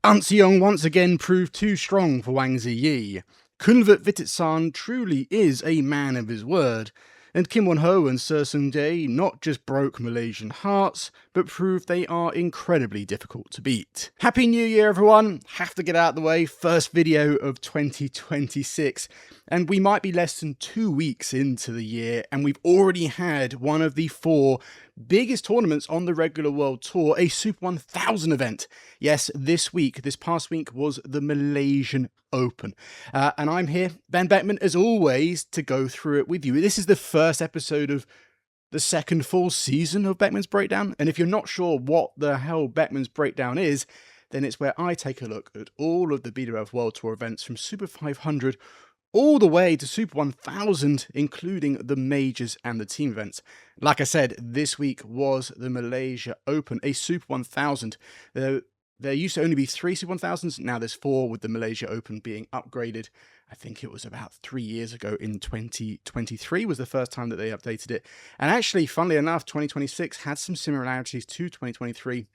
Anseong once again proved too strong for Wang Zhi Yi. Kunlavut truly is a man of his word, and Kim Won-ho and Seo Seung-jae not just broke Malaysian hearts, but proved they are incredibly difficult to beat. Happy New Year, everyone! Have to get out of the way, first video of 2026, and we might be less than 2 weeks into the year, and we've already had one of the 4 biggest tournaments on the regular World Tour, a Super 1000 event. Yes, this past week was the Malaysian Open. And I'm here, Ben Beckman, as always, to go through it with you. This is the first episode of the second full season of Beckman's Breakdown. And if you're not sure what the hell Beckman's Breakdown is, then it's where I take a look at all of the BWF World Tour events from Super 500 all the way to Super 1000, including the majors and the team events. Like I said, this week was the Malaysia Open, a Super 1000. There used to only be 3 Super 1000s, now there's 4, with the Malaysia Open being upgraded. I think it was about 3 years ago in 2023 was the first time that they updated it. And actually, funnily enough, 2026 had some similarities to 2023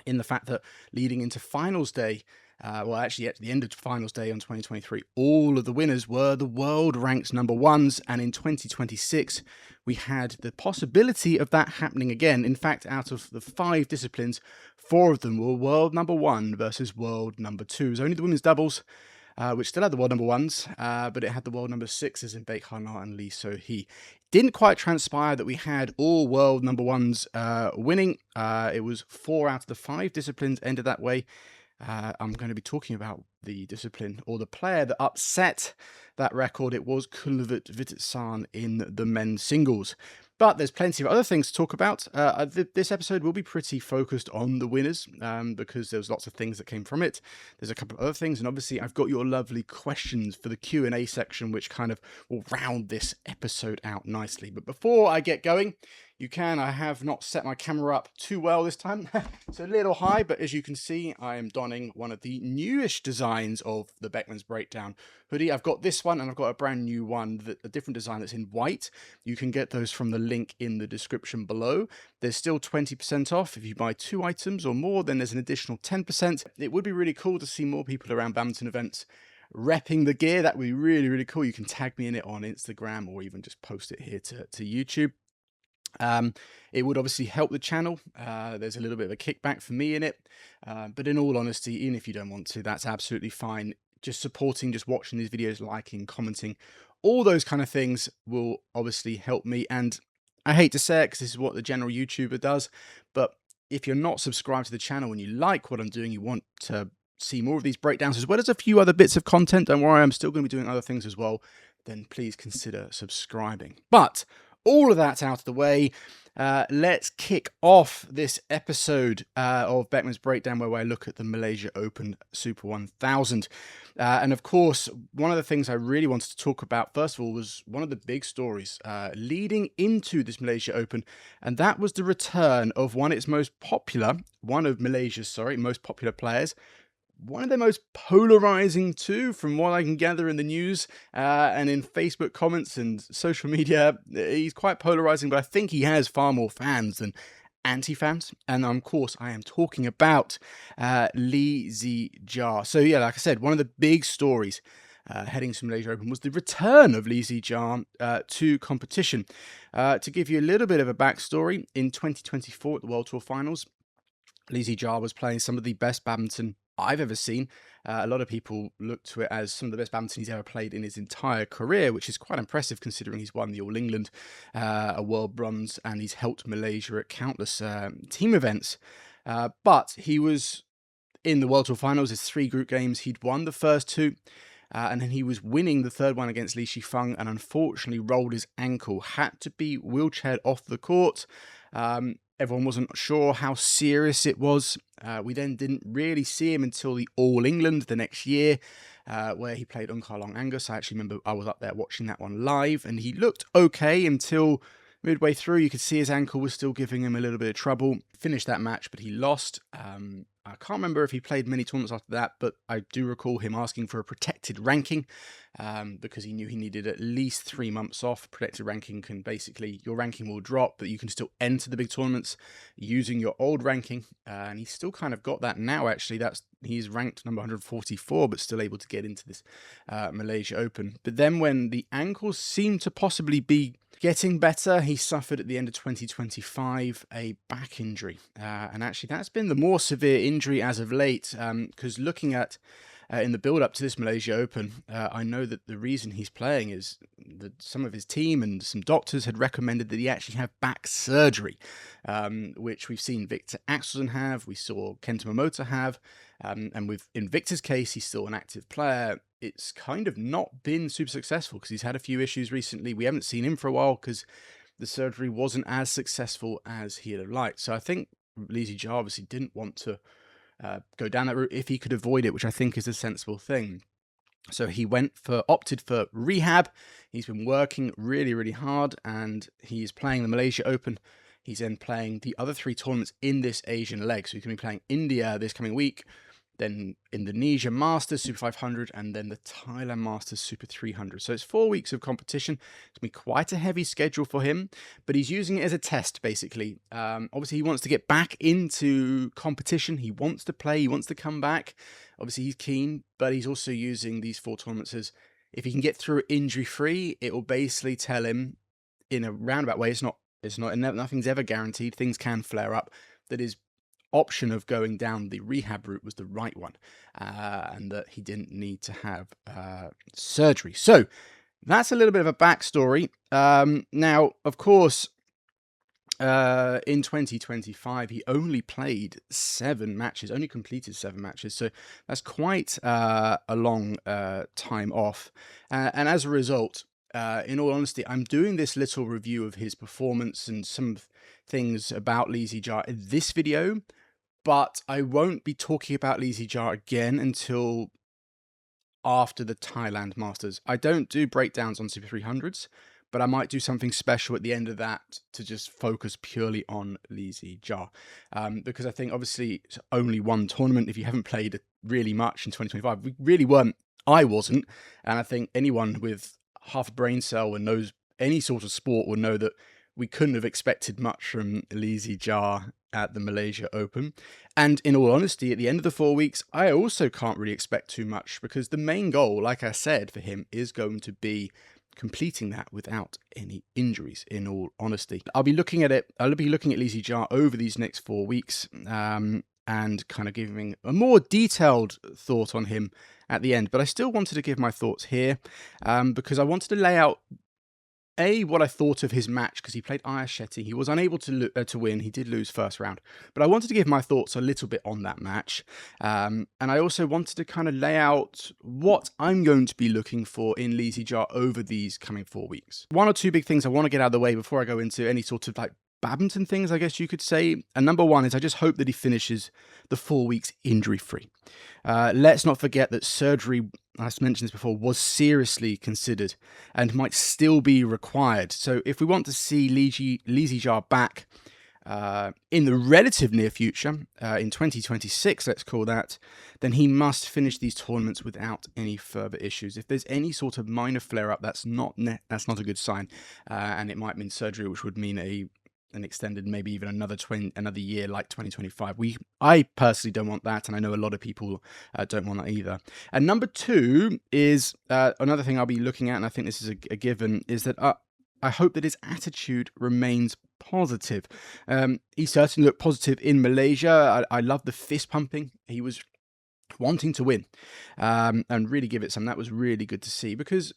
in the fact that leading into finals day, well, actually at the end of finals day on 2023, all of the winners were the world ranked number 1s, and in 2026 we had the possibility of that happening again. In fact, out of the 5 disciplines, 4 of them were world number 1 versus world number 2. It was only the women's doubles, which still had the world number 1s, but it had the world number 6s in Baek Han-na and Lee So-hee. Didn't quite transpire that we had all world number 1s winning. It was 4 out of the 5 disciplines ended that way. I'm going to be talking about the discipline, or the player that upset that record. It was Kunlavut in the men's singles. But there's plenty of other things to talk about. This episode will be pretty focused on the winners, because there's lots of things that came from it. There's a couple of other things, and obviously I've got your lovely questions for the Q&A section, which kind of will round this episode out nicely. But before I get going, I have not set my camera up too well this time. It's a little high, but as you can see, I am donning one of the newish designs of the Beckman's Breakdown hoodie. I've got this one, and I've got a brand new one, a different design that's in white. You can get those from the link in the description below. There's still 20% off. If you buy 2 items or more, then there's an additional 10%. It would be really cool to see more people around badminton events repping the gear. That would be really, really cool. You can tag me in it on Instagram, or even just post it here to YouTube. It would obviously help the channel. There's a little bit of a kickback for me in it, but in all honesty, even if you don't want to, that's absolutely fine. Just supporting, just watching these videos, liking, commenting, all those kind of things will obviously help me. And I hate to say it, because this is what the general YouTuber does, but if you're not subscribed to the channel and you like what I'm doing, you want to see more of these breakdowns as well as a few other bits of content, don't worry, I'm still going to be doing other things as well, then please consider subscribing. But all of that out of the way, let's kick off this episode of Beckman's Breakdown, where I look at the Malaysia Open Super 1000. And of course, one of the things I really wanted to talk about, first of all, was one of the big stories leading into this Malaysia Open, and that was the return of one of Malaysia's most popular players. One of the most polarizing too, from what I can gather in the news and in Facebook comments and social media. He's quite polarizing, but I think he has far more fans than anti-fans. And of course, I am talking about Zii Jia. So yeah, like I said, one of the big stories heading to Malaysia Open was the return of Zii Jia to competition. To give you a little bit of a backstory, in 2024 at the World Tour Finals, Zii Jia was playing some of the best badminton I've ever seen. A lot of people look to it as some of the best badminton he's ever played in his entire career, which is quite impressive considering he's won the All England, a world bronze, and he's helped Malaysia at countless team events. But he was in the World Tour Finals, his 3 group games. He'd won the first 2, and then he was winning the third one against Li Shifeng, and unfortunately rolled his ankle, had to be wheelchaired off the court. Everyone wasn't sure how serious it was. We then didn't really see him until the All England the next year, where he played Long Angus. I actually remember I was up there watching that one live, and he looked okay until midway through. You could see his ankle was still giving him a little bit of trouble. Finished that match, but he lost. I can't remember if he played many tournaments after that, but I do recall him asking for a protected ranking because he knew he needed at least 3 months off. Protected ranking can basically, your ranking will drop, but you can still enter the big tournaments using your old ranking. And he's still kind of got that now, actually. He's ranked number 144, but still able to get into this Malaysia Open. But then when the ankles seem to possibly be getting better, he suffered at the end of 2025 a back injury. And actually, that's been the more severe injury as of late, because looking at in the build-up to this Malaysia Open, I know that the reason he's playing is that some of his team and some doctors had recommended that he actually have back surgery, which we've seen Victor Axelsen have, we saw Kenta Momota have, and in Victor's case, he's still an active player. It's kind of not been super successful because he's had a few issues recently. We haven't seen him for a while because the surgery wasn't as successful as he'd have liked. So I think Zii Jia obviously didn't want to go down that route if he could avoid it, which I think is a sensible thing. So he opted for rehab. He's been working really, really hard, and he's playing the Malaysia Open. He's then playing the other 3 tournaments in this Asian leg. So he's going to be playing India this coming week, then Indonesia Masters Super 500, and then the Thailand Masters Super 300. So it's 4 weeks of competition. It's going to be quite a heavy schedule for him, but he's using it as a test, basically. Obviously, he wants to get back into competition. He wants to play. He wants to come back. Obviously, he's keen, but he's also using these 4 tournaments as, if he can get through injury-free, it will basically tell him, in a roundabout way, nothing's ever guaranteed. Things can flare up. That his option of going down the rehab route was the right one, and that he didn't need to have surgery. So that's a little bit of a backstory. Now, of course, in 2025, he only played 7 matches, only completed 7 matches. So that's quite a long time off. And as a result, in all honesty, I'm doing this little review of his performance and some things about Zii Jia in this video, but I won't be talking about Zii Jia again until after the Thailand Masters. I don't do breakdowns on Super 300s, but I might do something special at the end of that to just focus purely on Zii Jia. Because I think, obviously, it's only one tournament. If you haven't played really much in 2025, we really weren't. I wasn't. And I think anyone with half a brain cell and knows any sort of sport will know that we couldn't have expected much from Zii Jia at the Malaysia Open. And in all honesty, at the end of the 4 weeks, I also can't really expect too much, because the main goal, like I said, for him is going to be completing that without any injuries, in all honesty. I'll be looking at Zii Jia over these next 4 weeks, and kind of giving a more detailed thought on him at the end. But I still wanted to give my thoughts here, because I wanted to lay out what I thought of his match, because he played Ayush Shetty. He was unable to win. He did lose first round. But I wanted to give my thoughts a little bit on that match. And I also wanted to kind of lay out what I'm going to be looking for in Zii Jia over these coming 4 weeks. 1 or 2 big things I want to get out of the way before I go into any sort of badminton things, I guess you could say. And number 1 is I just hope that he finishes the 4 weeks injury-free. Let's not forget that surgery, as mentioned this before, was seriously considered and might still be required. So if we want to see Zii Jia back in the relative near future, in 2026, let's call that, then he must finish these tournaments without any further issues. If there's any sort of minor flare-up, that's not a good sign, and it might mean surgery, which would mean an extended, maybe even another year like 2025. I personally don't want that, and I know a lot of people don't want that either. And number 2 is another thing I'll be looking at, and I think this is a given, is that I hope that his attitude remains positive. He certainly looked positive in Malaysia. I love the fist pumping. He was wanting to win, and really give it some. That was really good to see, because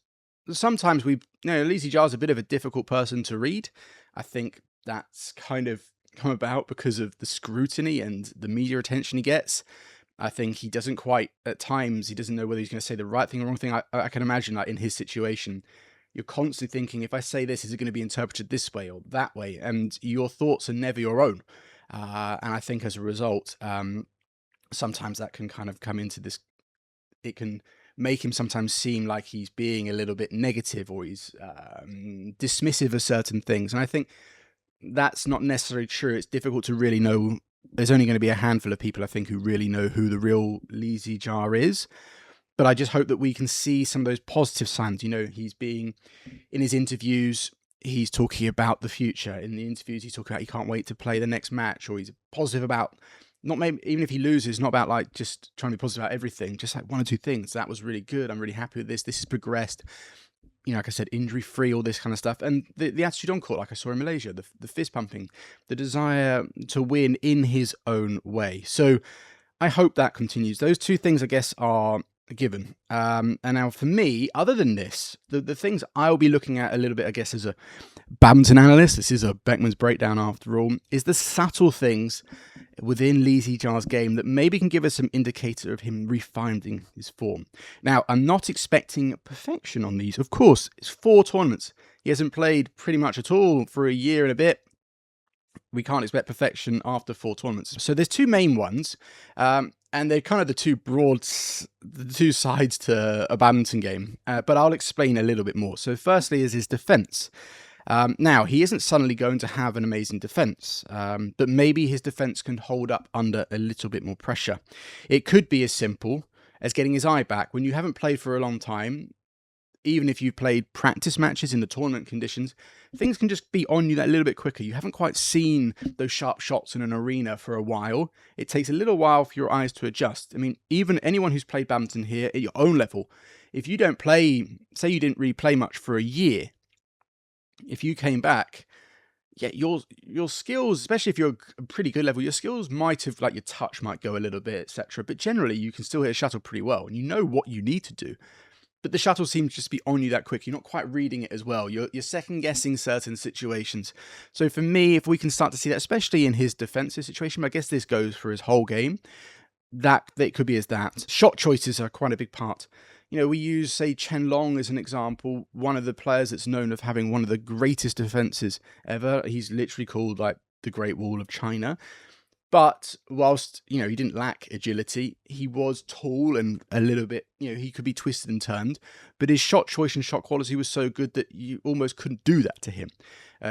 sometimes Zii Jia is a bit of a difficult person to read. I think that's kind of come about because of the scrutiny and the media attention he gets. I think he doesn't quite, at times, he doesn't know whether he's going to say the right thing or wrong thing. I can imagine, like, in his situation, you're constantly thinking, if I say this, is it going to be interpreted this way or that way? And your thoughts are never your own. And I think as a result, sometimes that can kind of come into this, it can make him sometimes seem like he's being a little bit negative, or he's dismissive of certain things. And I think that's not necessarily true. It's difficult to really know there's only going to be a handful of people, I think, who really know who the real Zii Jia is. But I just hope that we can see some of those positive signs. You know, he's being, in his interviews, he's talking about the future. In the interviews, he's talking about he can't wait to play the next match, or he's positive about, not maybe, even if he loses, not about like just trying to be positive about everything, just like one or two things. That was really good. I'm really happy with this. This has progressed. You know, like I said, injury-free, all this kind of stuff. And the attitude on court, like I saw in Malaysia, the fist pumping, the desire to win in his own way. So I hope that continues. Those two things, I guess, are a given. And now for me, other than this, the things I'll be looking at a little bit, I guess, as a badminton analyst, this is a Beckman's breakdown after all, is the subtle things within Zii Jia's game that maybe can give us some indicator of him refining his form. Now, I'm not expecting perfection on these. Of course, it's 4 tournaments. He hasn't played pretty much at all for a year and a bit. We can't expect perfection after 4 tournaments. So there's 2 main ones, and they're kind of the two sides to a badminton game. But I'll explain a little bit more. So firstly is his defense. Now, he isn't suddenly going to have an amazing defense, but maybe his defense can hold up under a little bit more pressure. It could be as simple as getting his eye back. When you haven't played for a long time, even if you've played practice matches in the tournament conditions, things can just be on you that little bit quicker. You haven't quite seen those sharp shots in an arena for a while. It takes a little while for your eyes to adjust. I mean, even anyone who's played badminton here at your own level, if you don't play, say you didn't really play much for a year, if you came back, yeah, your skills, especially if you're a pretty good level, your skills might have, like your touch might go a little bit, etc. But generally, you can still hit a shuttle pretty well, and you know what you need to do. But the shuttle seems to just be on you that quick. You're not quite reading it as well. You're second guessing certain situations. So for me, if we can start to see that, especially in his defensive situation, but I guess this goes for his whole game, that it could be as that. Shot choices are quite a big part. You know, we use, say, Chen Long as an example, one of the players that's known of having one of the greatest defenses ever. He's literally called, like, the Great Wall of China. But whilst, you know, he didn't lack agility, he was tall and a little bit, you know, he could be twisted and turned. But his shot choice and shot quality was so good that you almost couldn't do that to him.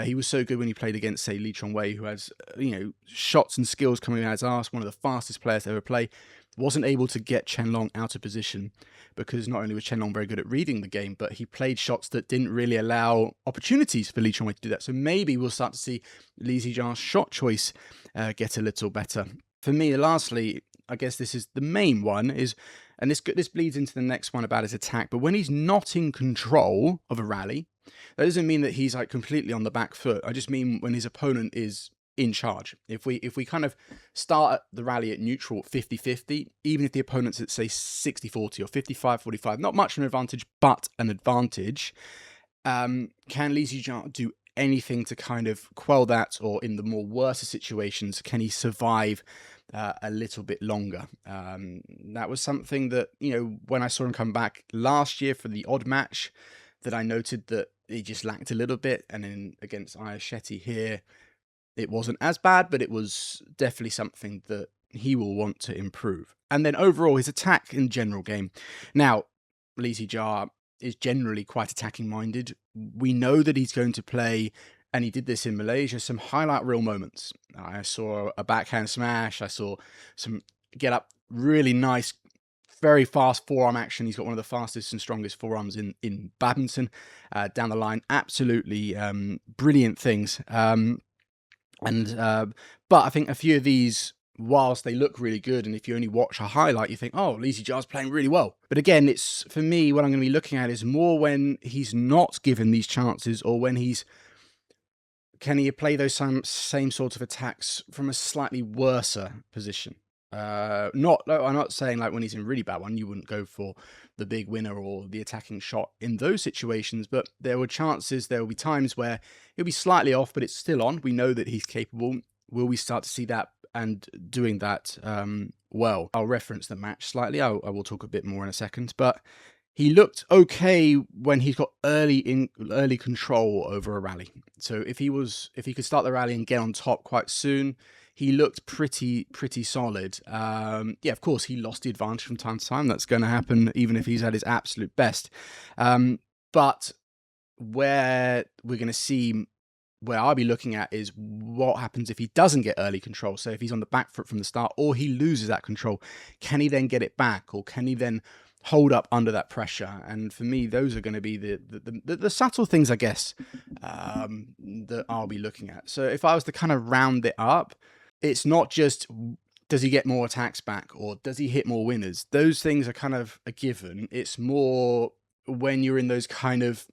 He was so good when he played against, say, Lee Chongwei, who has, you know, shots and skills coming out his arse, one of the fastest players to ever play. Wasn't able to get Chen Long out of position because not only was Chen Long very good at reading the game, but he played shots that didn't really allow opportunities for Lee Chongwei to do that. So maybe we'll start to see Zii Jia's shot choice get a little better. For me, lastly, I guess this is the main one, and this bleeds into the next one about his attack, but when he's not in control of a rally, that doesn't mean that he's like completely on the back foot. I just mean when his opponent is in charge. If we kind of start the rally at neutral 50-50, even if the opponent's at, say, 60-40 or 55-45, not much of an advantage, but an advantage, can Zii Jia do anything to kind of quell that, or in the more worse situations, can he survive a little bit longer? That was something that, you know, when I saw him come back last year for the odd match, that I noted that he just lacked a little bit, and then against Ayush Shetty here, it wasn't as bad, but it was definitely something that he will want to improve. And then overall, his attack in general game. Now, Zii Jia is generally quite attacking minded. We know that he's going to play, and he did this in Malaysia, some highlight reel moments. I saw a backhand smash. I saw some get up really nice, very fast forearm action. He's got one of the fastest and strongest forearms in badminton down the line. Absolutely brilliant things. But I think a few of these, whilst they look really good, and if you only watch a highlight, you think, oh, Zii Jia's playing really well. But again, it's, for me, what I'm going to be looking at is more when he's not given these chances, or when can he play those same sort of attacks from a slightly worser position? I'm not saying like when he's in a really bad one, you wouldn't go for the big winner or the attacking shot in those situations, but there will be times where he'll be slightly off, but it's still on. We know that he's capable. Will we start to see that and doing that well? I'll reference the match slightly. I will talk a bit more in a second, but he looked okay when he's got early control over a rally. So if he could start the rally and get on top quite soon, he looked pretty solid. Yeah, of course, he lost the advantage from time to time. That's going to happen even if he's at his absolute best. But where we're going to see where I'll be looking at is what happens if he doesn't get early control. So if he's on the back foot from the start, or he loses that control, can he then get it back, or can he then hold up under that pressure? And for me, those are going to be the subtle things, I guess, that I'll be looking at. So if I was to kind of round it up, it's not just does he get more attacks back, or does he hit more winners? Those things are kind of a given. It's more when you're in those kind of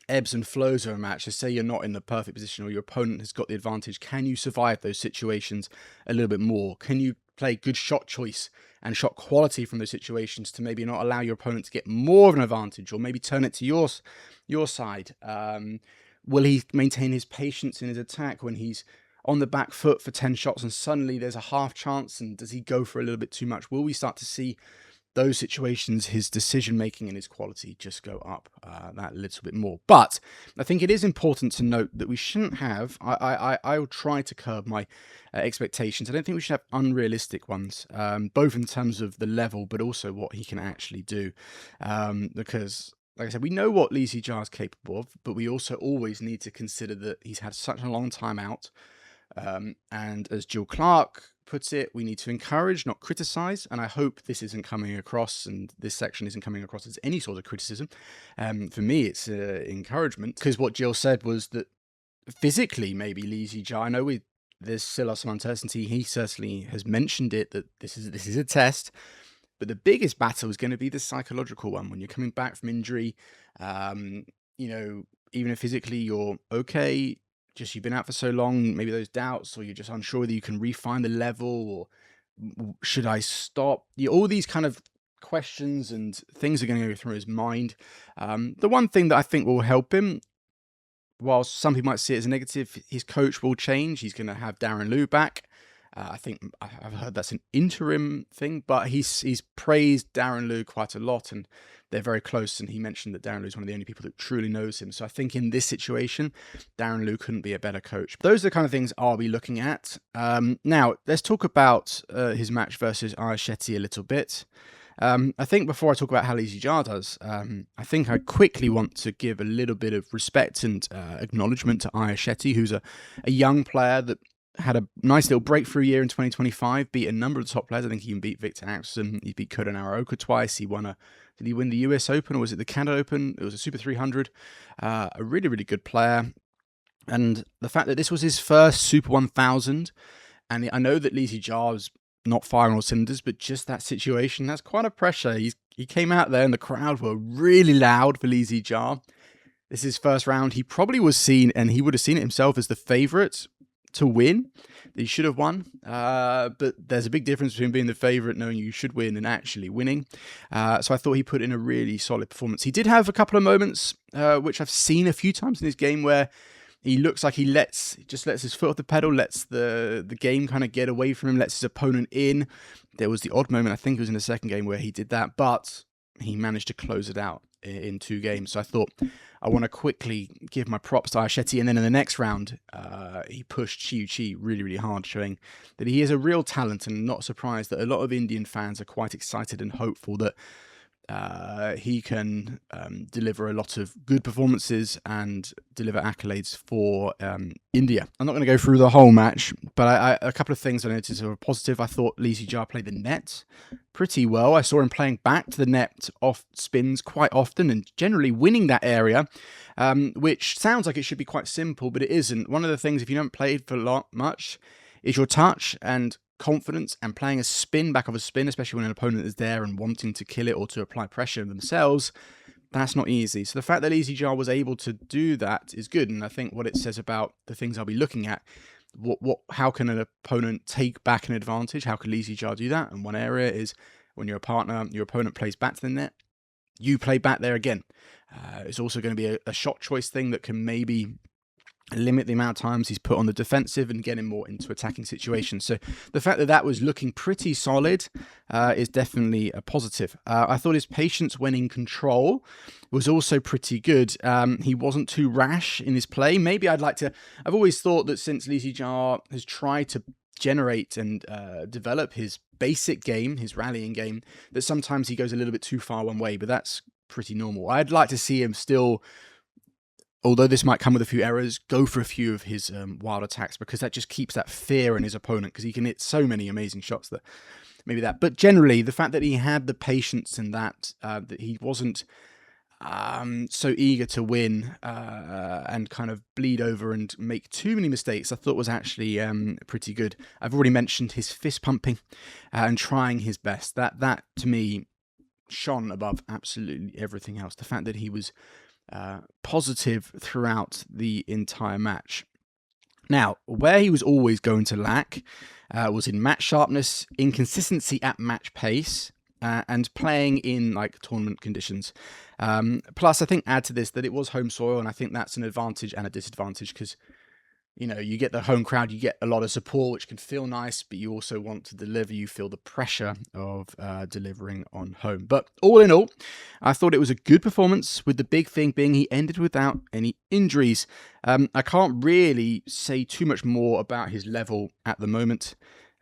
ebbs and flows of a match. So say you're not in the perfect position, or your opponent has got the advantage. Can you survive those situations a little bit more? Can you play good shot choice and shot quality from those situations to maybe not allow your opponent to get more of an advantage, or maybe turn it to your side? Will he maintain his patience in his attack when he's on the back foot for 10 shots and suddenly there's a half chance, and does he go for a little bit too much? Will we start to see those situations, his decision making and his quality just go up that little bit more? But I think it is important to note that we shouldn't have, I'll try to curb my expectations. I don't think we should have unrealistic ones, both in terms of the level, but also what he can actually do. Because, like I said, we know what Zii Jia is capable of, but we also always need to consider that he's had such a long time out. And as Jill Clark puts it, we need to encourage, not criticize. And I hope this isn't coming across, and this section isn't coming across as any sort of criticism. For me, it's encouragement, because what Jill said was that physically, maybe Zii Jia, I know there's still some uncertainty. He certainly has mentioned it, that this is a test. But the biggest battle is going to be the psychological one when you're coming back from injury. Even if physically you're okay, just you've been out for so long, maybe those doubts, or you're just unsure whether you can refine the level, or should I stop? All these kind of questions and things are going to go through his mind. The one thing that I think will help him, whilst some people might see it as a negative, his coach will change. He's going to have Darren Liu back. I think I've heard that's an interim thing, but he's praised Darren Liu quite a lot, and they're very close. And he mentioned that Darren Liu is one of the only people that truly knows him. So I think in this situation, Darren Liu couldn't be a better coach. Those are the kind of things I'll be looking at. Now, let's talk about his match versus Ayush Shetty a little bit. I think before I talk about how Zii Jia does, I think I quickly want to give a little bit of respect and acknowledgement to Ayush Shetty, who's a young player that had a nice little breakthrough year in 2025, beat a number of the top players. I think he even beat Victor Axelsen. He beat Kota Naruoka twice. Did he win the US Open, or was it the Canada Open? It was a Super 300. A really, really good player. And the fact that this was his first Super 1000, and I know that Zii Jia was not firing all cylinders, but just that situation, that's quite a pressure. He came out there and the crowd were really loud for Zii Jia. This is his first round. He probably was seen, and he would have seen it himself, as the favourite to win, that he should have won, but there's a big difference between being the favourite, knowing you should win, and actually winning. So I thought he put in a really solid performance. He did have a couple of moments, which I've seen a few times in his game, where he looks like he just lets his foot off the pedal, lets the game kind of get away from him, lets his opponent in. There was the odd moment, I think it was in the second game, where he did that, but he managed to close it out in 2 games. So I thought I want to quickly give my props to Ayush Shetty. And then in the next round, he pushed Shi Yu Qi really, really hard, showing that he is a real talent, and not surprised that a lot of Indian fans are quite excited and hopeful that he can deliver a lot of good performances and deliver accolades for India. I'm not going to go through the whole match, but a couple of things I noticed were positive. I thought Zii Jia played the net pretty well. I saw him playing back to the net off spins quite often, and generally winning that area, which sounds like it should be quite simple, but it isn't. One of the things, if you haven't played for much, is your touch and confidence, and playing a spin back of a spin, especially when an opponent is there and wanting to kill it or to apply pressure themselves. That's not easy. So the fact that Zii Jia was able to do that is good, and I think what it says about the things I'll be looking at, how can an opponent take back an advantage? How can Zii Jia do that? And one area is when your opponent plays back to the net, you play back there again. It's also going to be a shot choice thing that can maybe limit the amount of times he's put on the defensive and get him more into attacking situations. So the fact that was looking pretty solid is definitely a positive. I thought his patience when in control was also pretty good. He wasn't too rash in his play. Maybe I've always thought that since Zii Jia has tried to generate and develop his basic game, his rallying game, that sometimes he goes a little bit too far one way, but that's pretty normal. I'd like to see him still although this might come with a few errors, go for a few of his wild attacks, because that just keeps that fear in his opponent, because he can hit so many amazing shots that maybe that. But generally, the fact that he had the patience in that he wasn't so eager to win and kind of bleed over and make too many mistakes, I thought was actually pretty good. I've already mentioned his fist pumping and trying his best. That to me shone above absolutely everything else. The fact that he was positive throughout the entire match. Now, where he was always going to lack was in match sharpness, inconsistency at match pace, and playing in like tournament conditions. Plus, I think add to this that it was home soil, and I think that's an advantage and a disadvantage, because you know, you get the home crowd, you get a lot of support, which can feel nice, but you also want to deliver. You feel the pressure of delivering on home. But all in all, I thought it was a good performance, with the big thing being he ended without any injuries. I can't really say too much more about his level at the moment.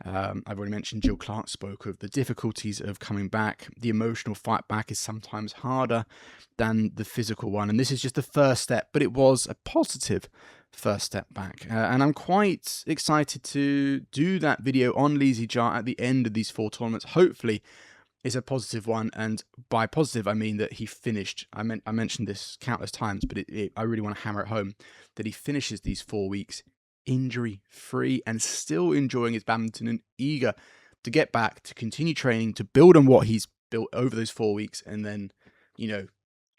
I've already mentioned Jill Clark spoke of the difficulties of coming back. The emotional fight back is sometimes harder than the physical one, and this is just the first step, but it was a positive first step back. And I'm quite excited to do that video on Zii Jia at the end of these 4 tournaments. Hopefully it's a positive one, and by positive I mean that he finished. I mentioned this countless times, but I really want to hammer it home that he finishes these 4 weeks injury-free and still enjoying his badminton and eager to get back, to continue training, to build on what he's built over those 4 weeks. And then, you know,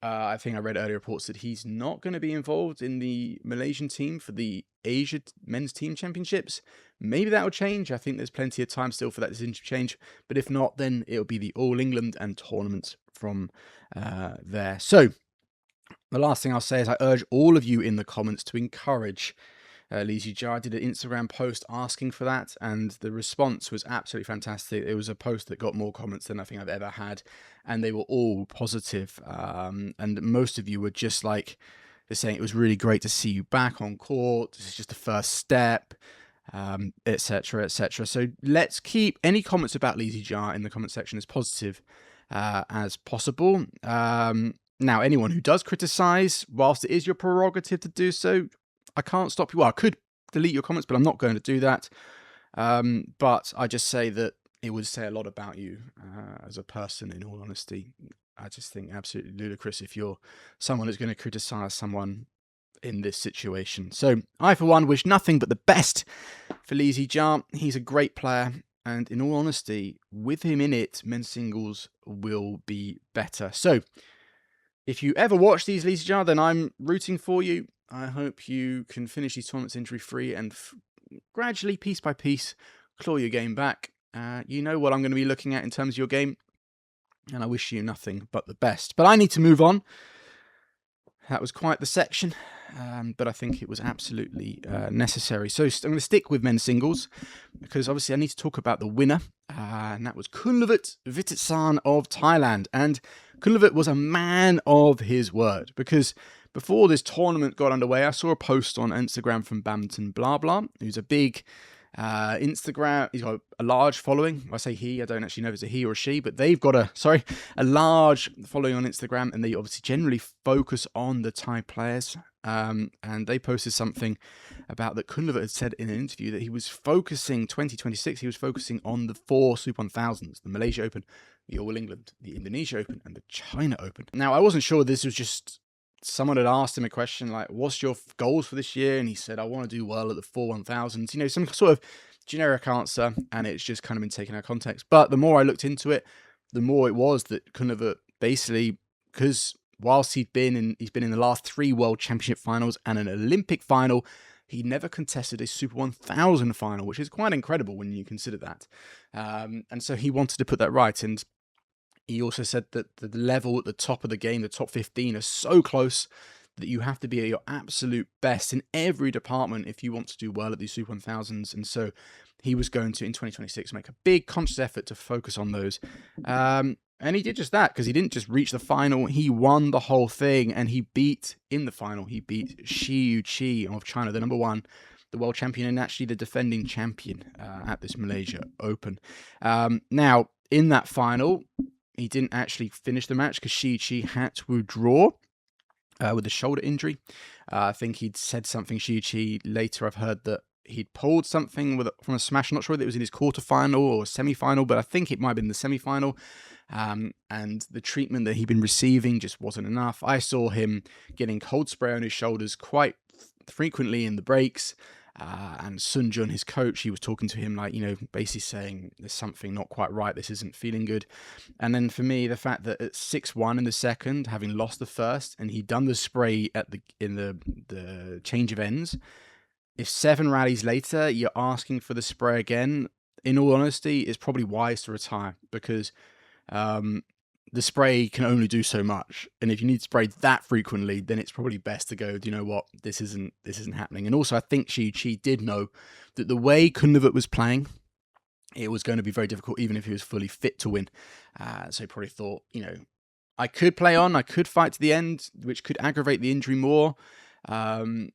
I think I read earlier reports that he's not going to be involved in the Malaysian team for the Asia Men's Team Championships. Maybe that will change. I think there's plenty of time still for that decision to change. But if not, then it'll be the All England and tournaments from there. So the last thing I'll say is I urge all of you in the comments to encourage Zii Jia. I did an Instagram post asking for that, and the response was absolutely fantastic. It was a post that got more comments than I think I've ever had, and they were all positive. And most of you were just like, they're saying it was really great to see you back on court. This is just the first step, etc., etc. So let's keep any comments about Zii Jia in the comment section as positive as possible. Now, anyone who does criticize, whilst it is your prerogative to do so, I can't stop you. Well, I could delete your comments, but I'm not going to do that. But I just say that it would say a lot about you as a person, in all honesty. I just think absolutely ludicrous if you're someone who's going to criticize someone in this situation. So I, for one, wish nothing but the best for Zii Jia. He's a great player. And in all honesty, with him in it, men's singles will be better. So if you ever watch these Zii Jia, then I'm rooting for you. I hope you can finish these tournaments injury-free and gradually, piece by piece, claw your game back. You know what I'm going to be looking at in terms of your game, and I wish you nothing but the best. But I need to move on. That was quite the section, but I think it was absolutely necessary. So I'm going to stick with men's singles, because obviously I need to talk about the winner, and that was Kunlavut Vitisarn of Thailand. And Kunlavut was a man of his word, because before this tournament got underway, I saw a post on Instagram from Badminton Blah Blah, who's a big Instagram. He's got a large following. I say he, I don't actually know if it's a he or a she, but they've got a large following on Instagram, and they obviously generally focus on the Thai players. And they posted something about that Kunlavut had said in an interview that he was focusing 2026. He was focusing on the 4 Super 1000s: the Malaysia Open, the All England, the Indonesia Open, and the China Open. Now, I wasn't sure this was just someone had asked him a question like, what's your goals for this year? And he said, I want to do well at the 4 1000s. You know, some sort of generic answer, and it's just kind of been taken out of context. But the more I looked into it, the more it was that Kunlavut basically, because whilst he's been in the last 3 World Championship finals and an Olympic final, he never contested a Super 1000 final, which is quite incredible when you consider that. And so he wanted to put that right. And he also said that the level at the top of the game, the top 15, are so close that you have to be at your absolute best in every department if you want to do well at these Super 1000s. And so he was going to, in 2026, make a big conscious effort to focus on those. And he did just that, because he didn't just reach the final, he won the whole thing, and he beat Shi Yu Qi of China, the number 1, the world champion, and actually the defending champion at this Malaysia Open. Now, in that final, he didn't actually finish the match because Shi Yu Qi had to withdraw. with a shoulder injury. I think he'd said something, Shi Yu Qi. Later, I've heard that he'd pulled something from a smash. I'm not sure whether it was in his quarterfinal or semi-final, but I think it might have been the semi-final. And the treatment that he'd been receiving just wasn't enough. I saw him getting cold spray on his shoulders quite frequently in the breaks. And Sun Jun, his coach, he was talking to him like, basically saying there's something not quite right. This isn't feeling good. And then for me, the fact that at 6-1 in the second, having lost the first, and he'd done the spray in the change of ends. If 7 rallies later you're asking for the spray again, in all honesty, it's probably wise to retire, because the spray can only do so much, and if you need spray that frequently, then it's probably best to go, do you know what, this isn't happening. And also, I think Shi Yu Qi did know that the way Kunlavut was playing, it was going to be very difficult, even if he was fully fit to win. So he probably thought, I could play on, I could fight to the end, which could aggravate the injury more. Also,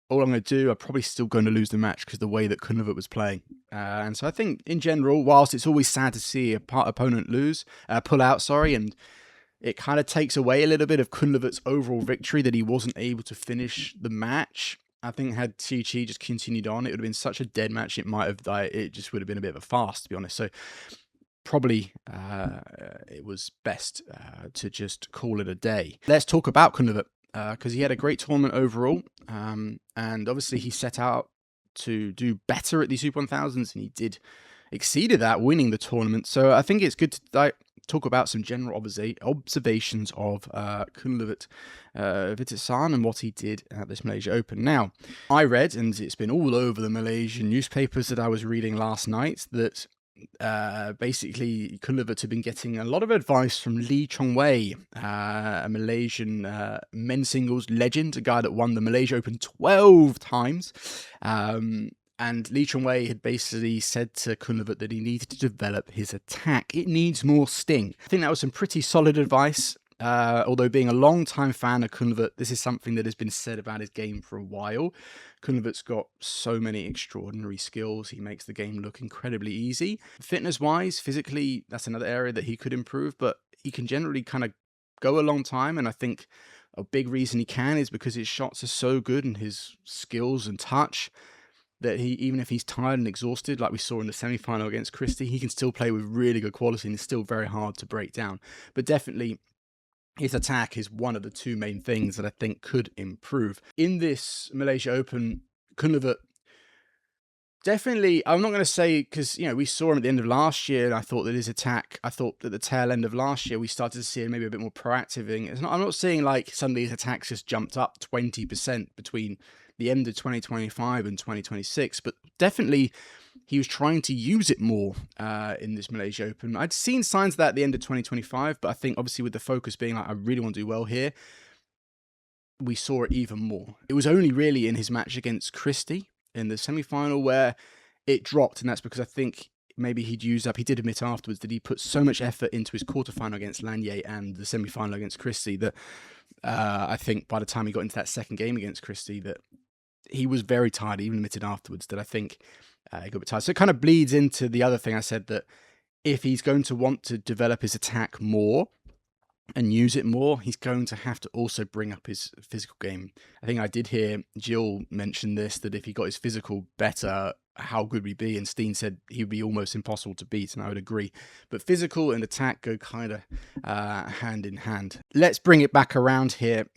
all I'm going to do, I'm probably still going to lose the match because the way that Kunlavut was playing. And so I think, in general, whilst it's always sad to see a opponent pull out, and it kind of takes away a little bit of Kunlavut's overall victory that he wasn't able to finish the match. I think had Zii Qi just continued on, it would have been such a dead match. It just would have been a bit of a farce, to be honest. So probably it was best to just call it a day. Let's talk about Kunlavut, because he had a great tournament overall, and obviously he set out to do better at the Super 1000s, and he exceeded that, winning the tournament. So I think it's good to talk about some general observations of Kunlavut Vitisan and what he did at this Malaysia Open. Now, I read, and it's been all over the Malaysian newspapers that I was reading last night, that basically Kunlavut had been getting a lot of advice from Lee Chongwei, a Malaysian men's singles legend, a guy that won the Malaysia Open 12 times. And Lee Chongwei had basically said to Kunlavut that he needed to develop his attack. It needs more sting. I think that was some pretty solid advice. Although being a long-time fan of Kunlavut, this is something that has been said about his game for a while. Kunlavut's got so many extraordinary skills. He makes the game look incredibly easy. Fitness-wise, physically, that's another area that he could improve, but he can generally kind of go a long time, and I think a big reason he can is because his shots are so good and his skills and touch that even if he's tired and exhausted, like we saw in the semi-final against Christie, he can still play with really good quality, and it's still very hard to break down. But definitely, his attack is one of the two main things that I think could improve. In this Malaysia Open, Kunlavut definitely, I'm not going to say, because, we saw him at the end of last year, and I thought that his attack, at the tail end of last year, we started to see him maybe a bit more proactive. I'm not saying like suddenly his attacks just jumped up 20% between the end of 2025 and 2026, but definitely he was trying to use it more in this Malaysia Open. I'd seen signs of that at the end of 2025, but I think obviously with the focus being like, I really want to do well here, we saw it even more. It was only really in his match against Christie in the semi-final where it dropped, and that's because I think maybe he did admit afterwards that he put so much effort into his quarterfinal against Lanier and the semi-final against Christie that I think by the time he got into that second game against Christie that he was very tired. He even admitted afterwards that I think he got a bit tired. So it kind of bleeds into the other thing I said, that if he's going to want to develop his attack more and use it more, he's going to have to also bring up his physical game. I think I did hear Jill mention this, that if he got his physical better, how good would he be? And Steen said he would be almost impossible to beat, and I would agree. But physical and attack go kind of hand in hand. Let's bring it back around here.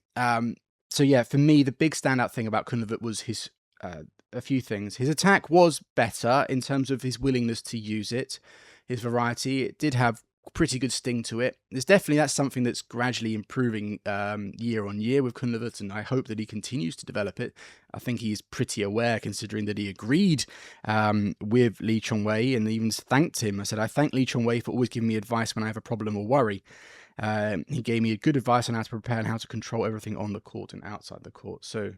So yeah, for me, the big standout thing about Kunlavut was his a few things. His attack was better in terms of his willingness to use it, his variety. It did have pretty good sting to it. That's something that's gradually improving year on year with Kunlavut, and I hope that he continues to develop it. I think he's pretty aware, considering that he agreed with Lee Chongwei and even thanked him. I said, I thank Lee Chongwei for always giving me advice when I have a problem or worry. He gave me good advice on how to prepare and how to control everything on the court and outside the court. So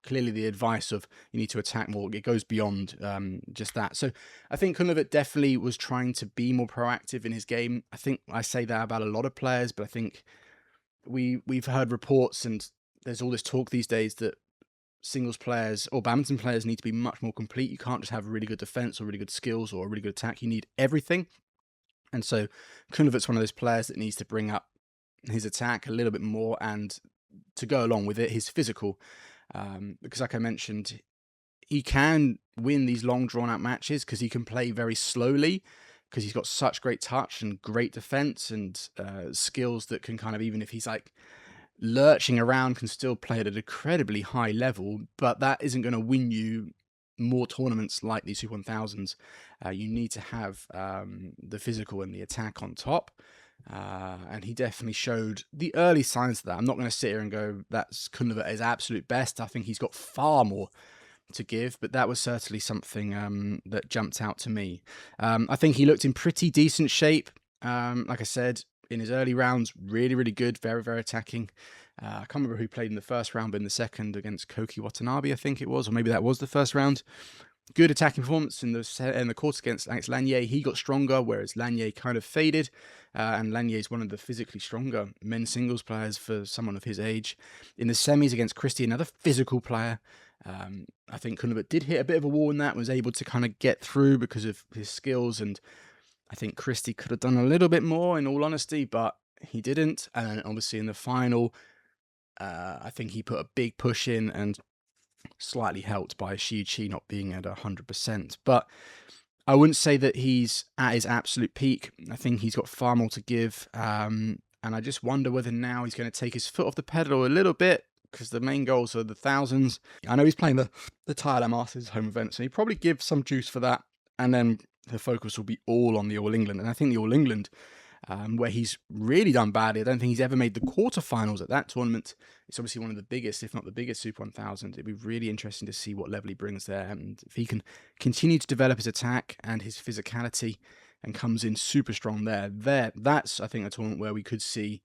clearly the advice of you need to attack more, it goes beyond just that. So I think Kunlavut definitely was trying to be more proactive in his game. I think I say that about a lot of players, but I think we've heard reports, and there's all this talk these days that singles players or badminton players need to be much more complete. You can't just have really good defense or really good skills or a really good attack. You need everything. And so Kunlavut's one of those players that needs to bring up his attack a little bit more, and to go along with it, his physical. Because like I mentioned, he can win these long drawn out matches because he can play very slowly, because he's got such great touch and great defense and skills that can kind of, even if he's like lurching around, can still play at an incredibly high level. But that isn't going to win you more tournaments like these Super 1000s. You need to have the physical and the attack on top. And he definitely showed the early signs of that. I'm not going to sit here and go, that's Kunlavut at his absolute best. I think he's got far more to give, but that was certainly something that jumped out to me. I think he looked in pretty decent shape. Like I said, in his early rounds, really, really good, very, very attacking. I can't remember who played in the first round, but in the second against Koki Watanabe, I think it was, or maybe that was the first round. Good attacking performance in the courts against Alex Lanier. He got stronger, whereas Lanier kind of faded. And Lanier is one of the physically stronger men's singles players for someone of his age. In the semis against Christie, another physical player. I think Kunlavut did hit a bit of a wall in that, was able to kind of get through because of his skills. And I think Christie could have done a little bit more, in all honesty, but he didn't. And obviously in the final, I think he put a big push in, and slightly helped by Shi Yu Qi not being at 100%. But I wouldn't say that he's at his absolute peak. I think he's got far more to give. And I just wonder whether now he's going to take his foot off the pedal a little bit, because the main goals are the thousands. I know he's playing the Thailand Masters home event, so he probably give some juice for that. And then the focus will be all on the All England. And I think the All England, where he's really done badly, I don't think he's ever made the quarterfinals at that tournament. It's obviously one of the biggest, if not the biggest, Super 1000. It'd be really interesting to see what level he brings there, and if he can continue to develop his attack and his physicality and comes in super strong there. That's, I think, a tournament where we could see,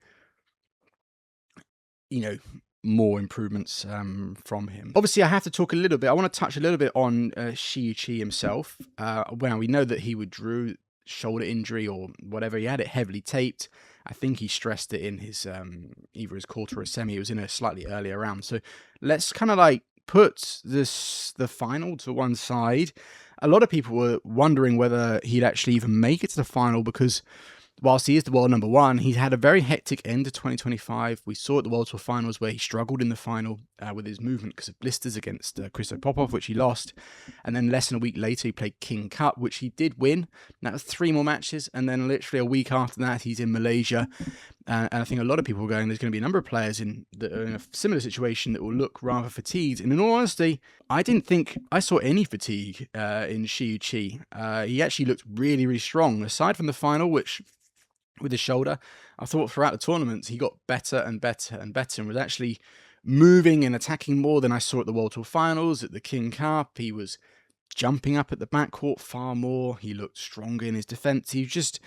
more improvements from him. Obviously, I have to talk a little bit. I want to touch a little bit on Shi Yu Qi himself. Well, we know that he withdrew shoulder injury or whatever. He had it heavily taped. I think he stressed it in his either his quarter or semi. It was in a slightly earlier round. So let's kind of like put the final to one side. A lot of people were wondering whether he'd actually even make it to the final, because whilst he is the world number one, he had a very hectic end to 2025. We saw at the World Tour Finals where he struggled in the final with his movement because of blisters against Christo Popov, which he lost. And then less than a week later, he played King Cup, which he did win. That was 3 more matches. And then literally a week after that, he's in Malaysia. And I think a lot of people are going, there's going to be a number of players that are in a similar situation that will look rather fatigued. And in all honesty, I didn't think I saw any fatigue in Shi Yu Qi. He actually looked really, really strong. Aside from the final, which with his shoulder, I thought throughout the tournaments he got better and better and better, and was actually moving and attacking more than I saw at the World Tour Finals, at the King Cup. He was jumping up at the backcourt far more. He looked stronger in his defense. He was just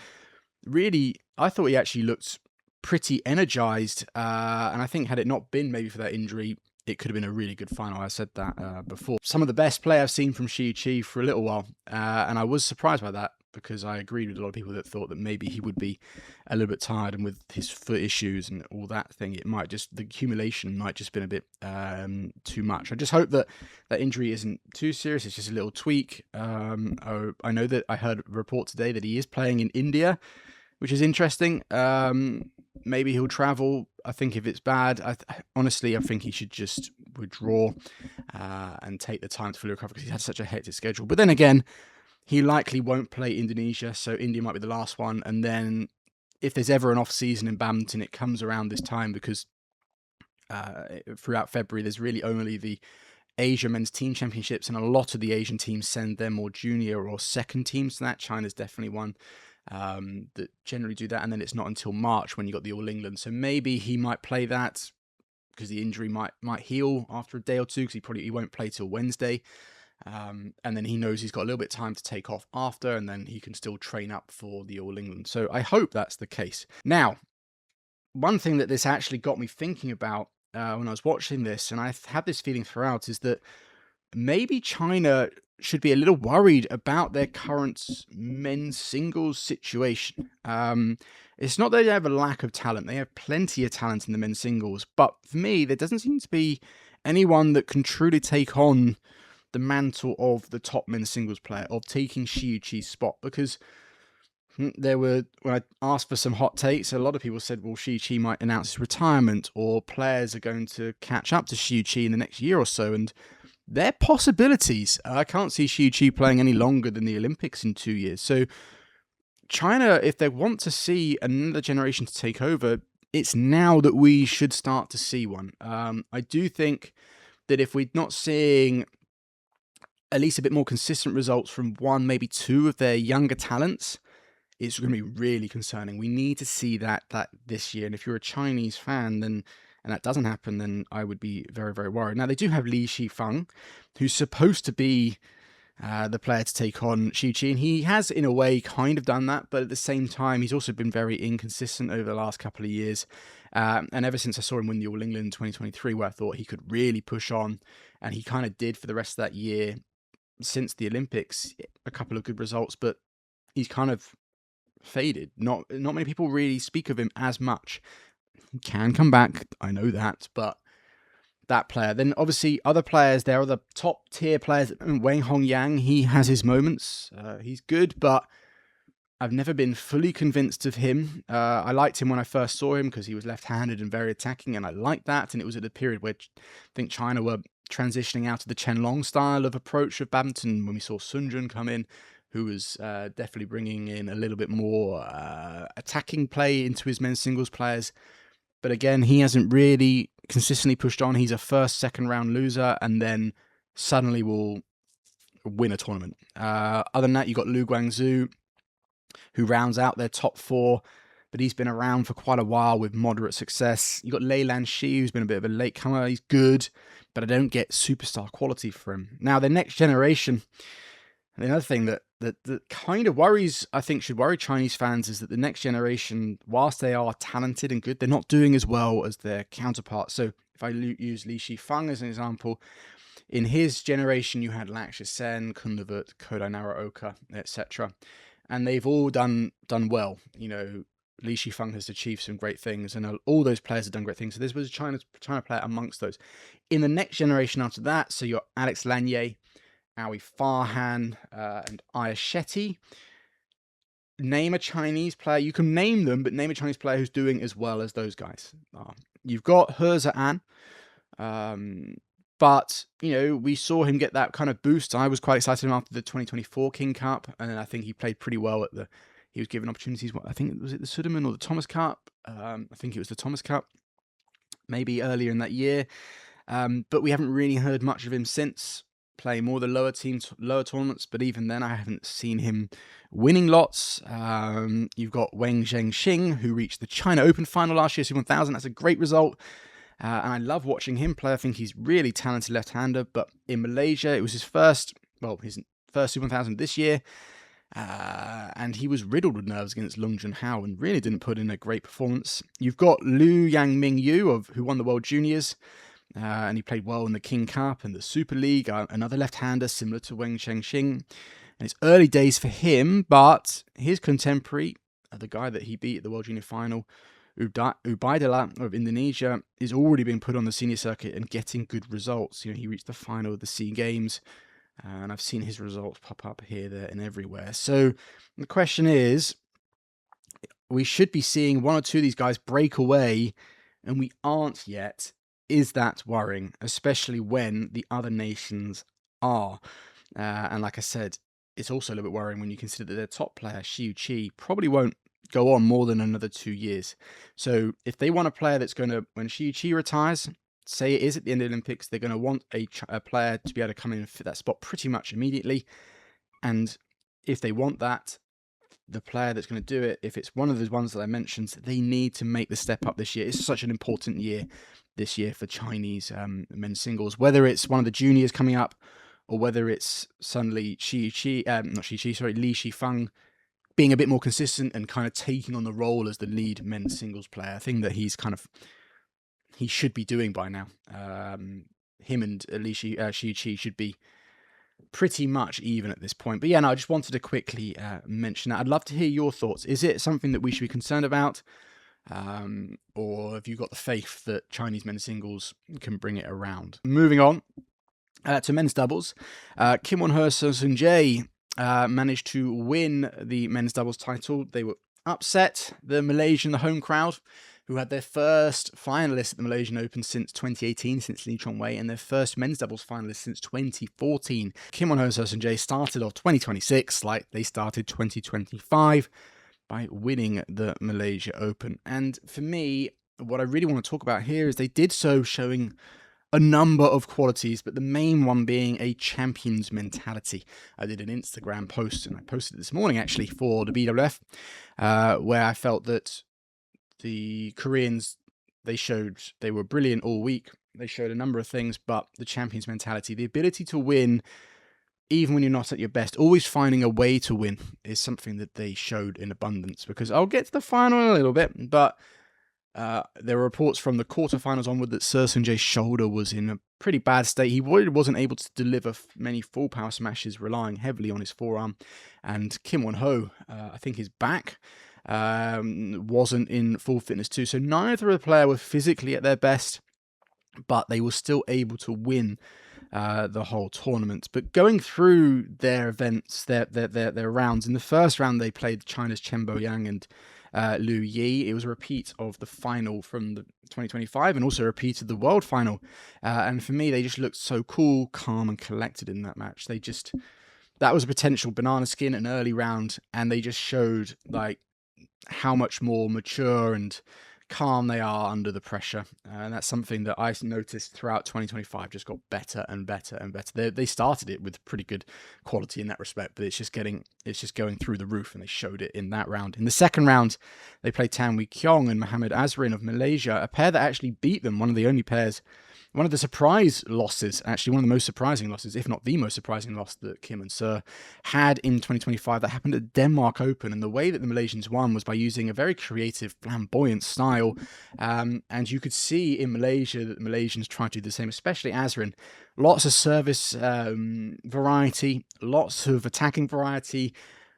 really, I thought he actually looked pretty energized. And I think had it not been maybe for that injury, it could have been a really good final. I said that before. Some of the best play I've seen from Shi Yu Qi for a little while. And I was surprised by that, because I agreed with a lot of people that thought that maybe he would be a little bit tired, and with his foot issues and all that thing, it might just, the accumulation might just been a bit too much. I just hope that that injury isn't too serious. It's just a little tweak. I know that I heard a report today that he is playing in India, which is interesting. Maybe he'll travel. I think if it's bad, honestly, I think he should just withdraw and take the time to fully recover, because he's had such a hectic schedule. But then again, he likely won't play Indonesia, so India might be the last one. And then if there's ever an off-season in badminton, it comes around this time, because throughout February, there's really only the Asia Men's Team Championships, and a lot of the Asian teams send their more junior or second teams to that. China's definitely one that generally do that. And then it's not until March when you got the All England. So maybe he might play that, because the injury might heal after a day or two, because he won't play till Wednesday. And then he knows he's got a little bit of time to take off after, and then he can still train up for the All England. So I hope that's the case. Now, one thing that this actually got me thinking about when I was watching this, and I've had this feeling throughout, is that maybe China should be a little worried about their current men's singles situation. It's not that they have a lack of talent. They have plenty of talent in the men's singles. But for me, there doesn't seem to be anyone that can truly take on the mantle of the top men's singles player, of taking Shi Yu Qi's spot. Because When I asked for some hot takes, a lot of people said, well, Shi Yu Qi might announce his retirement, or players are going to catch up to Shi Yu Qi in the next year or so, and they're possibilities. I can't see Shi Yu Qi playing any longer than the Olympics in 2 years. So China, if they want to see another generation to take over, it's now that we should start to see one. I do think that if we're not seeing at least a bit more consistent results from one, maybe two of their younger talents, it's going to be really concerning. We need to see that this year. And if you're a Chinese fan, then and that doesn't happen, then I would be very, very worried. Now, they do have Li Shifeng, who's supposed to be the player to take on Shi Yu Qi, and he has, in a way, kind of done that, but at the same time, he's also been very inconsistent over the last couple of years. And ever since I saw him win the All England in 2023, where I thought he could really push on, and he kind of did for the rest of that year since the Olympics, a couple of good results, but he's kind of faded. Not many people really speak of him as much. He can come back, I know that, but that player. Then obviously other players, there are the top tier players. Wang Hongyang, he has his moments. He's good, but I've never been fully convinced of him. I liked him when I first saw him because he was left-handed and very attacking, and I liked that. And it was at a period where I think China were transitioning out of the Chen Long style of approach of badminton when we saw Sun Jun come in, who was definitely bringing in a little bit more attacking play into his men's singles players. But again, he hasn't really consistently pushed on. He's a first, second round loser, and then suddenly will win a tournament. Other than that, you've got Lu Guangzhou, who rounds out their top four, but he's been around for quite a while with moderate success. You've got Lei Lanxi, who's been a bit of a latecomer. He's good, but I don't get superstar quality for him. Now, the next generation, and another thing that kind of worries, I think should worry Chinese fans, is that the next generation, whilst they are talented and good, they're not doing as well as their counterparts. So if I use Li Shifeng as an example, in his generation, you had Lakshya Sen, Kunlavut, Kodai Naraoka, etc. And they've all done well. You know, Li Shifeng has achieved some great things, and all those players have done great things. So this was a China player amongst those. In the next generation after that, so you're Alex Lanier, Aoi Farhan, and Ayush Shetty. Name a Chinese player. You can name them, but name a Chinese player who's doing as well as those guys. You've got He An, but, you know, we saw him get that kind of boost. I was quite excited after the 2024 King Cup, and then I think he played pretty well he was given opportunities. I think, was it the Sudirman or the Thomas Cup? I think it was the Thomas Cup, maybe earlier in that year. But we haven't really heard much of him since, playing more the lower tournaments, but even then I haven't seen him winning lots. You've got Wang Zhengxing, who reached the China Open final last year, 1000. That's a great result. And I love watching him play. I think he's really talented left-hander, but in Malaysia, it was his first Super 1000 this year. And he was riddled with nerves against Lung Junhao and really didn't put in a great performance. You've got Liu Yangming Yu, who won the World Juniors, and he played well in the King Cup and the Super League, another left-hander similar to Wang Zhengxing. And it's early days for him, but his contemporary, the guy that he beat at the World Junior Final, Ubaidillah of Indonesia, is already being put on the senior circuit and getting good results. You know, he reached the final of the SEA Games, and I've seen his results pop up here, there, and everywhere. So the question is, we should be seeing one or two of these guys break away, and we aren't yet. Is that worrying, especially when the other nations are? And like I said, it's also a little bit worrying when you consider that their top player, Shi Yu Qi, probably won't go on more than another 2 years. So if they want a player that's going to, when Shi Yu Qi retires, say it is at the end of the Olympics, they're going to want a player to be able to come in and fit that spot pretty much immediately. And if they want that, the player that's going to do it, if it's one of those ones that I mentioned, they need to make the step up this year. It's such an important year this year for Chinese men's singles, whether it's one of the juniors coming up or whether it's suddenly Li Shifeng being a bit more consistent and kind of taking on the role as the lead men's singles player. I think that he should be doing by now. Him and Shi Yu Qi should be pretty much even at this point. But yeah, no, I just wanted to quickly mention that. I'd love to hear your thoughts. Is it something that we should be concerned about? Or have you got the faith that Chinese men's singles can bring it around? Moving on to men's doubles. Kim Won-ho, Seo Seung-jae managed to win the men's doubles title. They were upset the Malaysian, the home crowd, who had their first finalist at the Malaysian Open since 2018, since Lee Chong Wei, and their first men's doubles finalist since 2014. Kim Won-ho and Seo Seung-jae started off 2026 like they started 2025 by winning the Malaysia Open. And for me, what I really want to talk about here is they did so showing a number of qualities, but the main one being a champion's mentality. I did an Instagram post, and I posted it this morning actually for the BWF, where I felt that the Koreans, they were brilliant all week. They showed a number of things, but the champion's mentality, the ability to win even when you're not at your best, always finding a way to win, is something that they showed in abundance. Because I'll get to the final in a little bit, but there were reports from the quarterfinals onward that Seo Seung-jae's shoulder was in a pretty bad state. He wasn't able to deliver many full power smashes, relying heavily on his forearm. And Kim Won-ho, I think his back wasn't in full fitness too. So neither of the players were physically at their best, but they were still able to win the whole tournament. But going through their events, their rounds, in the first round they played China's Chen Boyang and Liu Yi. It was a repeat of the final from the 2025 and also a repeat of the world final. And for me, they just looked so cool, calm and collected in that match. That was a potential banana skin, an early round, and they just showed like how much more mature and calm they are under the pressure, and that's something that I noticed throughout 2025 just got better and better and better. They started it with pretty good quality in that respect, but it's just going through the roof, and they showed it in that round. In the second round, they played Tan Wee Kyong and Mohammad Azrin of Malaysia, a pair that actually beat them, one of the surprise losses, actually one of the most surprising losses, if not the most surprising loss that Kim and Seo had in 2025. That happened at Denmark Open, and the way that the Malaysians won was by using a very creative, flamboyant style, and you could see in Malaysia that the Malaysians tried to do the same, especially Azrin. Lots of service variety, lots of attacking variety,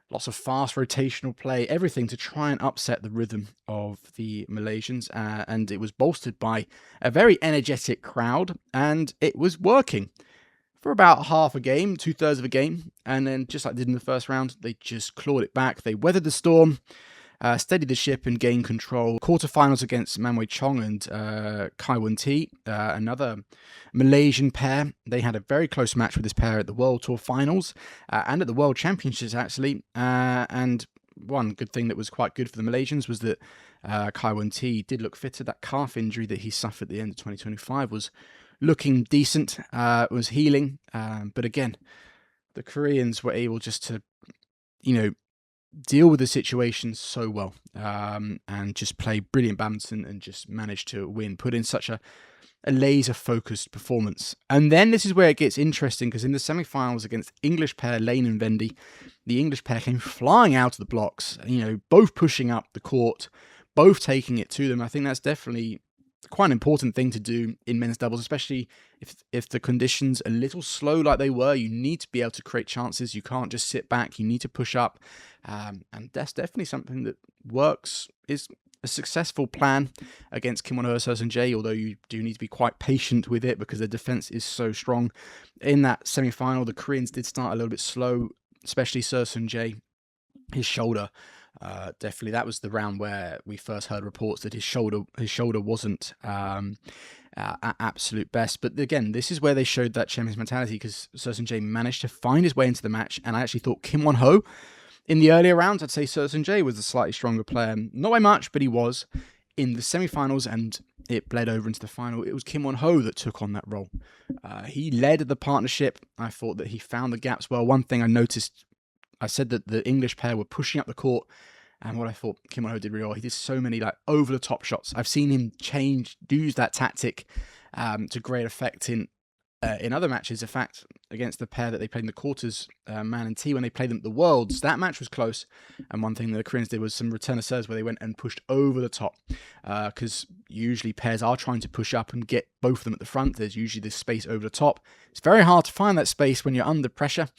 lots of fast rotational play, everything to try and upset the rhythm of the Malaysians. And it was bolstered by a very energetic crowd, and it was working for about half a game, 2/3 of a game. And then, just like they did in the first round, they just clawed it back. They weathered the storm, steadied the ship and gained control. Quarterfinals against Man Wei Chong and Kai Wen-ti, another Malaysian pair. They had a very close match with this pair at the World Tour Finals and at the World Championships, actually. And one good thing that was quite good for the Malaysians was that Kai Wen-ti did look fitter. That calf injury that he suffered at the end of 2025 was looking decent, was healing. But again, the Koreans were able just to, deal with the situation so well, and just play brilliant badminton and just manage to win, put in such a laser-focused performance. And then this is where it gets interesting, because in the semi-finals against English pair Lane and Vendy, the English pair came flying out of the blocks, both pushing up the court, both taking it to them. I think that's definitely quite an important thing to do in men's doubles, especially if the conditions are a little slow like they were. You need to be able to create chances. You can't just sit back. You need to push up. And that's definitely something that works, is a successful plan against Kim Won-ho and Seo Seung-jae, although you do need to be quite patient with it because the defense is so strong. In that semi-final, the Koreans did start a little bit slow, especially Seo Seung-jae. His shoulder, definitely, that was the round where we first heard reports that his shoulder wasn't at absolute best. But again, this is where they showed that champion's mentality, because Seo Seung-jae managed to find his way into the match, and I actually thought Kim Won-ho, in the earlier rounds, I'd say Seo Seung-jae was the slightly stronger player. Not by much, but he was. In the semi-finals, and it bled over into the final, it was Kim Won-ho that took on that role. He led the partnership. I thought that he found the gaps well. One thing I noticed, I said that the English pair were pushing up the court, and what I thought Kim Won-ho did really well, he did so many over-the-top shots. I've seen him use that tactic to great effect in other matches. In fact, against the pair that they played in the quarters, Man and T, when they played them at the Worlds, that match was close. And one thing that the Koreans did was some return of serves where they went and pushed over the top, because usually pairs are trying to push up and get both of them at the front. There's usually this space over the top. It's very hard to find that space when you're under pressure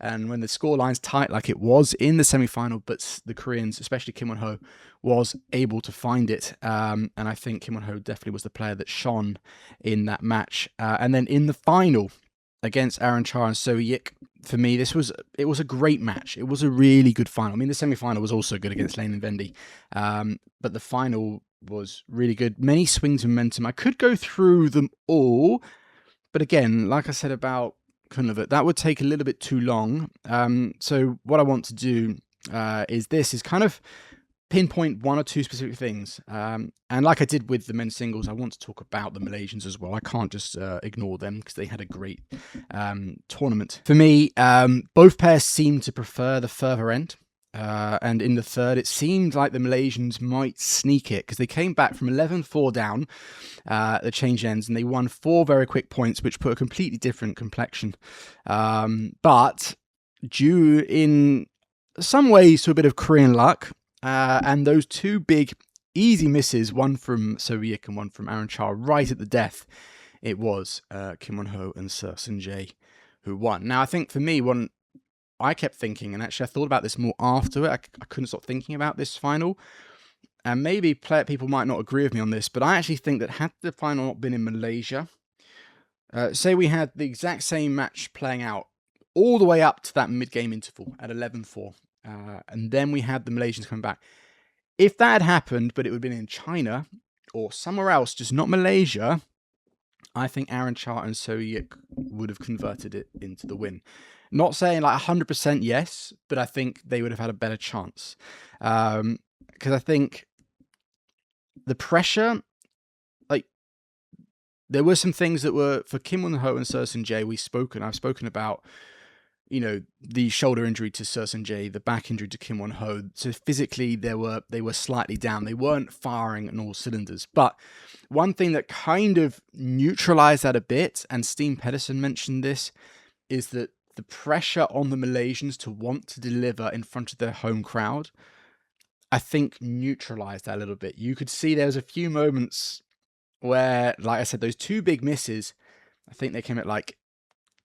and when the scoreline's tight like it was in the semi-final, but the Koreans, especially Kim Won-ho, was able to find it. And I think Kim Won-ho definitely was the player that shone in that match. And then in the final, against Aranchar and So Yik. For me, it was a great match. It was a really good final. I mean, the semi-final was also good against Lane and Vendy, but the final was really good. Many swings of momentum. I could go through them all, but again, like I said about Kunlavut, that would take a little bit too long. So what I want to do is kind of pinpoint one or two specific things. And like I did with the men's singles, I want to talk about the Malaysians as well. I can't just ignore them because they had a great tournament. For me, both pairs seemed to prefer the further end. And in the third, it seemed like the Malaysians might sneak it because they came back from 11-4 down the change ends, and they won 4 very quick points, which put a completely different complexion. But due in some ways to a bit of Korean luck, and those 2 big easy misses, one from So Yik and one from Aranchar right at the death, it was Kim Won-ho and Seo Seung-jae who won. Now, I think for me, one I kept thinking, and actually I thought about this more after it, I couldn't stop thinking about this final, and maybe people might not agree with me on this, but I actually think that had the final not been in Malaysia, say we had the exact same match playing out all the way up to that mid-game interval at 11-4, and then we had the Malaysians come back. If that had happened, but it would have been in China or somewhere else, just not Malaysia, I think Aranchar and So Yik would have converted it into the win. Not saying like 100% yes, but I think they would have had a better chance. Because I think the pressure, like, there were some things that were, for Kim Won-ho and Seo Seung-jae, I've spoken about, you know, the shoulder injury to Seo Seung-jae, the back injury to Kim Won-ho. So physically, they were slightly down. They weren't firing on all cylinders. But one thing that kind of neutralized that a bit, and Steen Pedersen mentioned this, is that the pressure on the Malaysians to want to deliver in front of their home crowd, I think, neutralized that a little bit. You could see there was a few moments where, like I said, those 2 big misses, I think they came at like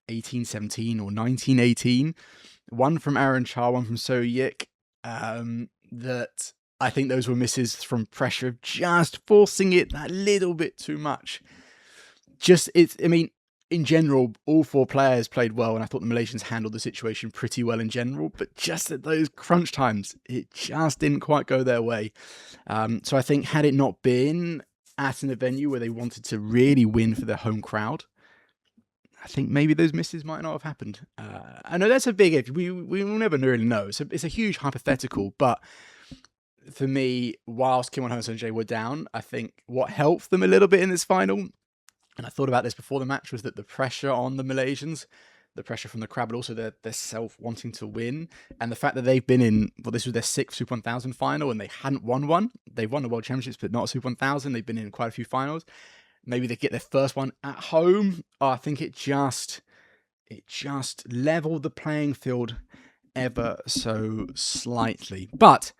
18-17 or 19-18. One from Aranchar, one from So Yik. That I think those were misses from pressure of just forcing it that little bit too much. In general, all 4 players played well, and I thought the Malaysians handled the situation pretty well in general, but just at those crunch times, it just didn't quite go their way. So I think had it not been at a venue where they wanted to really win for their home crowd, I think maybe those misses might not have happened. I know that's a big if. We will never really know. It's a huge hypothetical, but for me, whilst Kim Won-ho and Seung-jae were down, I think what helped them a little bit in this final, and I thought about this before the match, was that the pressure on the Malaysians, the pressure from the crowd, but also their self wanting to win, and the fact that they've been in, this was their 6th Super 1000 final, and they hadn't won one. They've won the World Championships, but not a Super 1000. They've been in quite a few finals. Maybe they get their first one at home. I think it just leveled the playing field ever so slightly. But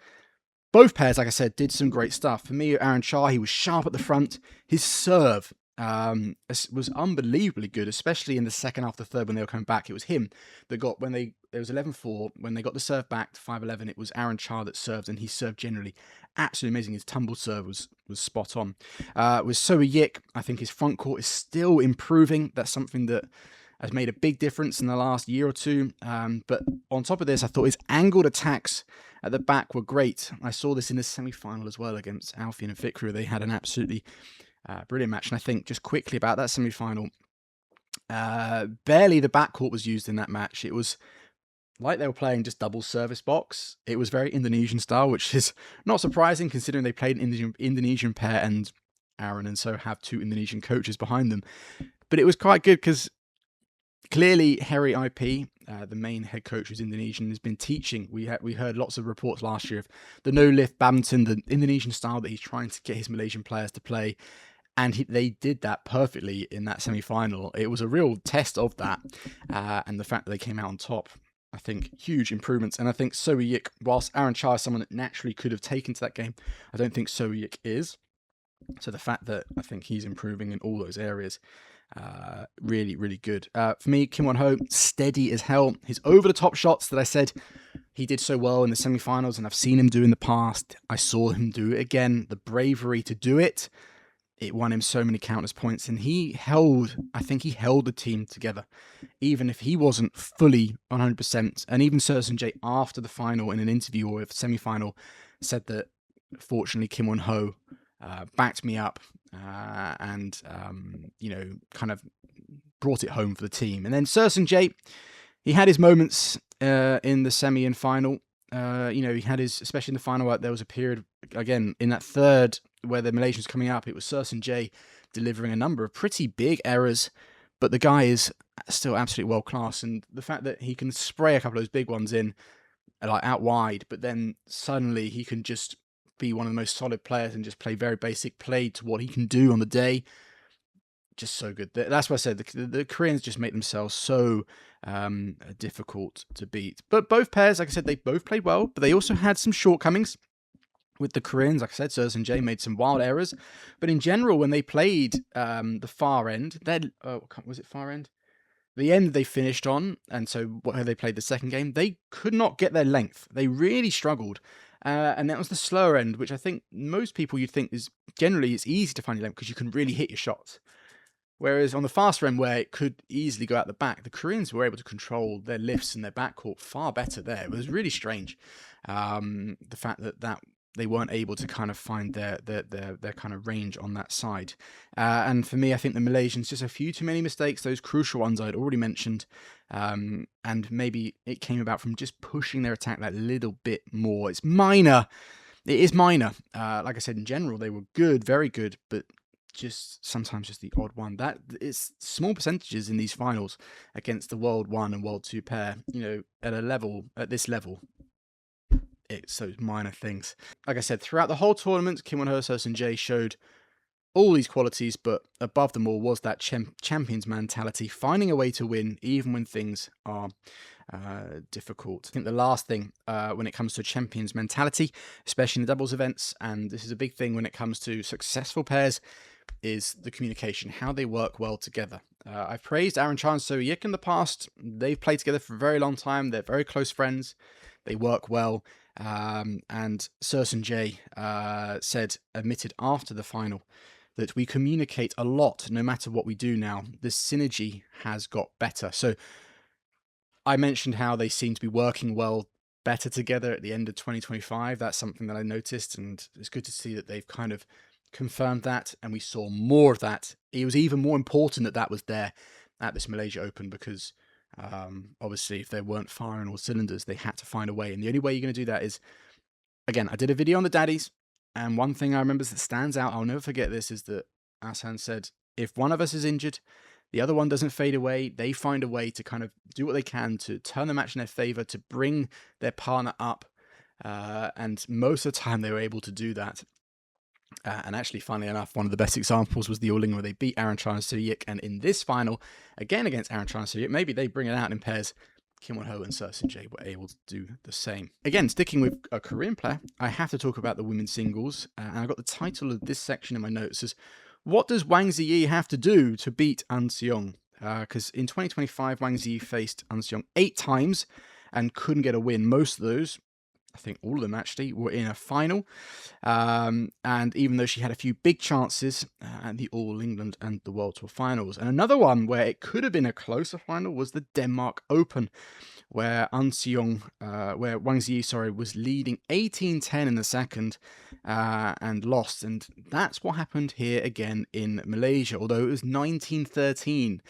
both pairs, like I said, did some great stuff. For me, Aranchar, he was sharp at the front. His serve was unbelievably good, especially in the second half of the third when they were coming back. It was him that got, there was 11-4, when they got the serve back to 5-11, it was Aranchar that served, and he served generally absolutely amazing. His tumble serve was spot on. With Seo Yik, I think his front court is still improving. That's something that has made a big difference in the last year or two. But on top of this, I thought his angled attacks at the back were great. I saw this in the semi-final as well against Alfian and Fikru. They had an absolutely brilliant match. And I think just quickly about that semi-final, barely the backcourt was used in that match. It was like they were playing just double service box. It was very Indonesian style, which is not surprising considering they played an Indonesian pair, and Aaron and So have 2 Indonesian coaches behind them. But it was quite good because clearly Harry IP, the main head coach who's Indonesian, has been teaching. We heard lots of reports last year of the no-lift badminton, the Indonesian style that he's trying to get his Malaysian players to play. And they did that perfectly in that semi-final. It was a real test of that. And the fact that they came out on top, I think, huge improvements. And I think Seo Yik, whilst Aranchar is someone that naturally could have taken to that game, I don't think Seo Yik is. So the fact that I think he's improving in all those areas, really, really good. For me, Kim Won-ho, steady as hell. His over-the-top shots that I said he did so well in the semi-finals, and I've seen him do in the past. I saw him do it again. The bravery to do it. it won him so many countless points, and I think he held the team together, even if he wasn't fully 100%. And even Jay, after the final, in an interview or the semi-final, said that fortunately Kim Won-ho backed me up and kind of brought it home for the team. And then Jay, he had his moments in the semi and final. He had his, especially in the final, there was a period, again, in that third where the Malaysians coming up, it was Jay delivering a number of pretty big errors, but the guy is still absolutely world class. And the fact that he can spray a couple of those big ones in, like out wide, but then suddenly he can just be one of the most solid players and just play very basic play to what he can do on the day. Just so good. That's why I said the Koreans just make themselves so difficult to beat. But both pairs, like I said, they both played well, but they also had some shortcomings. With the Koreans, like I said, Jay made some wild errors. But in general, when they played the far end, was it far end? The end they finished on, and so how they played the second game, they could not get their length. They really struggled. And that was the slower end, which I think most people you'd think is generally it's easy to find your length because you can really hit your shots. Whereas on the faster end, where it could easily go out the back, the Koreans were able to control their lifts and their backcourt far better there. It was really strange. The fact that they weren't able to kind of find their kind of range on that side. And for me, I think the Malaysians, just a few too many mistakes, those crucial ones I'd already mentioned. And maybe it came about from just pushing their attack that little bit more. It's minor. It is minor. Like I said, in general, they were good, very good, but just sometimes just the odd one. That it's small percentages in these finals against the World 1 and World 2 pair, at this level. It's those minor things. Like I said, throughout the whole tournament, Kim Won-ho, Jay showed all these qualities, but above them all was that champions mentality, finding a way to win even when things are difficult. I think the last thing when it comes to champions mentality, especially in the doubles events, and this is a big thing when it comes to successful pairs, is the communication, how they work well together. I've praised Aaron Chan and So Yik in the past. They've played together for a very long time. They're very close friends. They work well. And Jay admitted after the final that we communicate a lot no matter what we do now. The synergy has got better. So I mentioned how they seem to be working well better together at the end of 2025. That's something that I noticed, and it's good to see that they've kind of confirmed that, and we saw more of that. It was even more important that was there at this Malaysia Open because obviously if they weren't firing all cylinders, they had to find a way, and the only way you're going to do that is, again, I did a video on the daddies, and one thing I remember that stands out, I'll never forget this, is that Asan said, if one of us is injured, the other one doesn't fade away. They find a way to kind of do what they can to turn the match in their favor, to bring their partner up, and most of the time they were able to do that. And actually, funnily enough, one of the best examples was the All-In where they beat Aaron Chan and So Yik. And in this final, again against Aaron Chan and So Yik, maybe they bring it out in pairs. Kim Won-ho and Jay were able to do the same. Again, sticking with a Korean player, I have to talk about the women's singles. And I got the title of this section in my notes as, what does Wang Zhi Yi have to do to beat An Seong? Because in 2025, Wang Zhi Yi faced An Seong 8 times and couldn't get a win. Most of those, I think all of them actually, were in a final. And even though she had a few big chances at the All England and the World Tour finals. And another one where it could have been a closer final was the Denmark Open, where Wang Zhi Yi, was leading 18-10 in the second and lost. And that's what happened here again in Malaysia, although it was 19-13